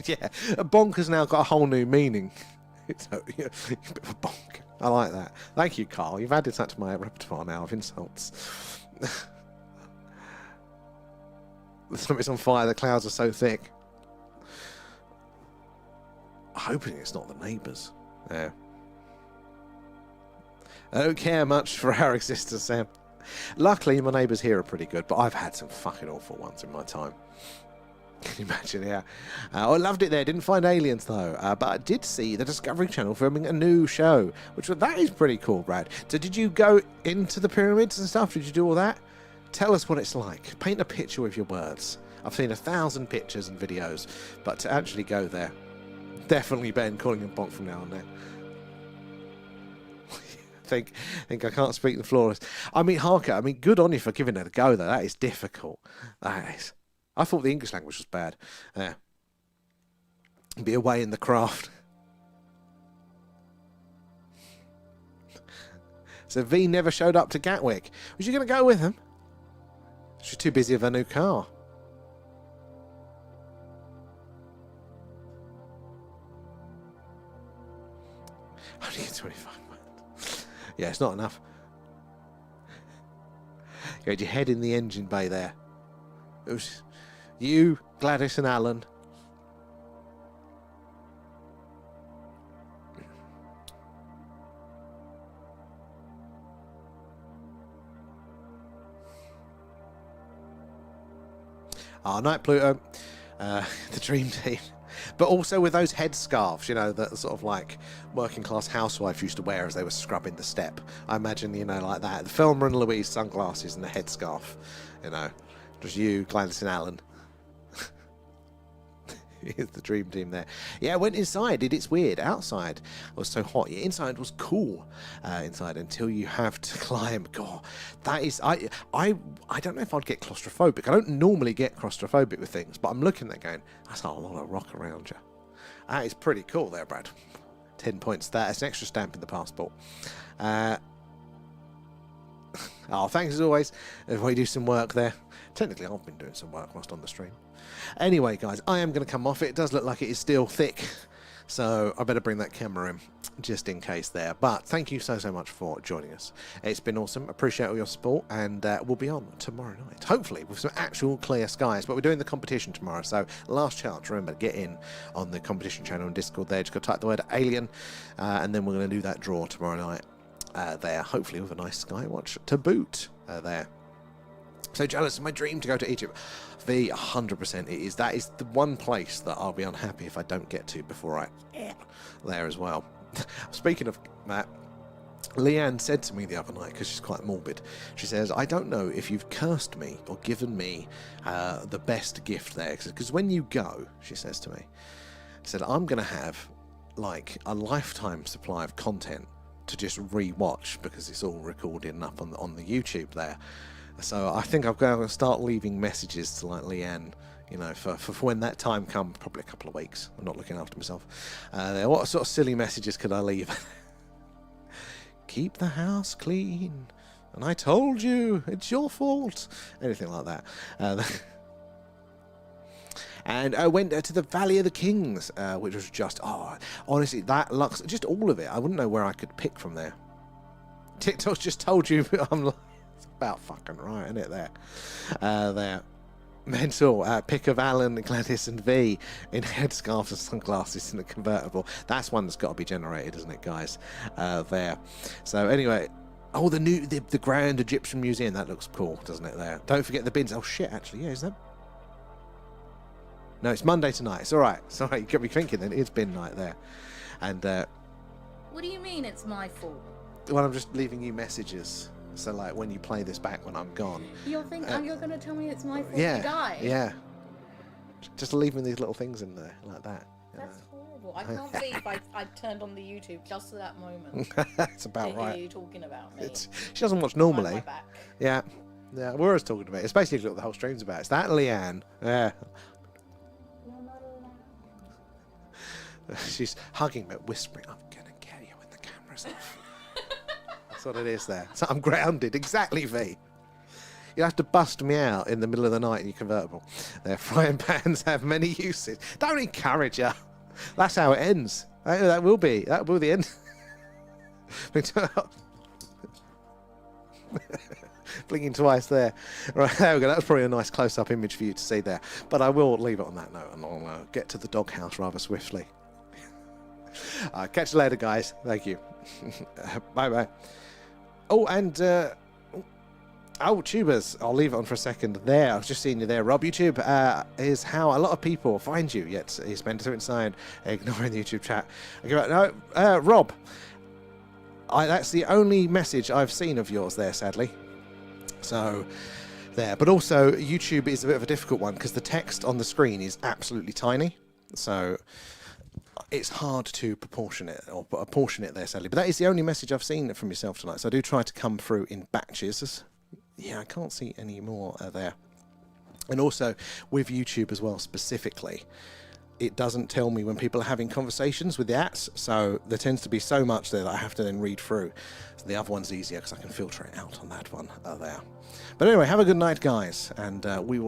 Yeah, a bonk has now got a whole new meaning. It's a bit of a bonk. I like that. Thank you, Carl. You've added that to my repertoire now of insults. The summmit's on fire. The clouds are so thick. I'm hoping it's not the neighbours. Yeah. I don't care much for our existence, Sam. Luckily, my neighbours here are pretty good, but I've had some fucking awful ones in my time. Can you imagine? Yeah. I loved it there. Didn't find aliens, though. But I did see the Discovery Channel filming a new show, that is pretty cool, Brad. So did you go into the pyramids and stuff? Did you do all that? Tell us what it's like. Paint a picture with your words. I've seen 1,000 pictures and videos, but to actually go there, definitely Ben calling him bonk from now on there. think I can't speak the florist. I mean, Harker, good on you for giving it a go, though. That is difficult. That is. I thought the English language was bad. Yeah. Be away in the craft. So V never showed up to Gatwick. Was you going to go with him? She's too busy with her new car. Only get 25 minutes. Yeah, it's not enough. You had your head in the engine bay there. It was you, Gladys and Alan. Night Pluto, the Dream Team. But also with those headscarves, that sort of like working class housewife used to wear as they were scrubbing the step. I imagine, like that. The Thelma and Louise sunglasses and the headscarf, Just you, Gladys and Alan. Here's the Dream Team there. Yeah, I went inside. It's weird. Outside it was so hot. Yeah, inside was cool. Inside until you have to climb. God, that is. I don't know if I'd get claustrophobic. I don't normally get claustrophobic with things, but I'm looking at that going, that's not a lot of rock around you. That is pretty cool there, Brad. 10 points there. It's an extra stamp in the passport. Thanks as always. If we do some work there. Technically, I've been doing some work whilst on the stream. Anyway, guys, I am going to come off. It does look like it is still thick, so I better bring that camera in just in case there. But thank you so much for joining us. It's been awesome. Appreciate all your support, and we'll be on tomorrow night, hopefully with some actual clear skies. But we're doing the competition tomorrow, so last chance. Remember, get in on the competition channel on Discord there. Just go type the word alien, and then we're going to do that draw tomorrow night there, hopefully with a nice Skywatch to boot there. So jealous of my dream to go to Egypt. The 100% it is. That is the one place that I'll be unhappy if I don't get to before I there as well. Speaking of that, Leanne said to me the other night, because she's quite morbid, she says, I don't know if you've cursed me or given me the best gift there. Because when you go, she says to me, said, I'm going to have like a lifetime supply of content to just re-watch because it's all recorded and up on the YouTube there. So I think I'm going to start leaving messages to like Leanne, for when that time comes, probably a couple of weeks. I'm not looking after myself. What sort of silly messages could I leave? Keep the house clean. And I told you, it's your fault. Anything like that. And I went to the Valley of the Kings, which was just, honestly, that looks, just all of it. I wouldn't know where I could pick from there. TikTok's just told you. I'm like, it's about fucking right, isn't it? There. Mental. Pic of Alan, Gladys, and V in headscarves and sunglasses in a convertible. That's one that's got to be generated, isn't it, guys? There. So anyway. Oh, the Grand Egyptian Museum. That looks cool, doesn't it? There. Don't forget the bins. Oh shit, actually, yeah, is that? No, it's Monday tonight. It's all right. It's all right. You got me thinking. Then it's bin night there, and. What do you mean it's my fault? Well, I'm just leaving you messages. So, like, when you play this back when I'm gone. You're going to tell me it's my fault Yeah. you died? Yeah. Just leaving these little things in there like that. That's horrible. I can't believe I turned on the YouTube just for that moment. That's about to right. hear you talking about me. She doesn't watch Behind my normally. back. Yeah. Yeah, we're always talking about it. It's basically what the whole stream's about. It's that Leanne. Yeah. She's hugging me, whispering, I'm going to get you when the camera's off. That's what it is there. So I'm grounded. Exactly, V. You have to bust me out in the middle of the night in your convertible. Their frying pans have many uses. Don't encourage her. That's how it ends. That will be the end. Blinking twice there. Right, there we go. That's probably a nice close-up image for you to see there. But I will leave it on that note, and I'll get to the doghouse rather swiftly. Catch you later, guys. Thank you. Bye-bye. Oh, and... tubers. I'll leave it on for a second there. I was just seeing you there, Rob. YouTube is how a lot of people find you, yet you spend to inside ignoring the YouTube chat. Okay, no, Rob, that's the only message I've seen of yours there, sadly. So, there. But also, YouTube is a bit of a difficult one because the text on the screen is absolutely tiny. So, it's hard to apportion it there, sadly. But that is the only message I've seen from yourself tonight. So I do try to come through in batches. Yeah, I can't see any more there. And also, with YouTube as well, specifically, it doesn't tell me when people are having conversations with the ads. So there tends to be so much there that I have to then read through. So the other one's easier because I can filter it out on that one there. But anyway, have a good night, guys. And we will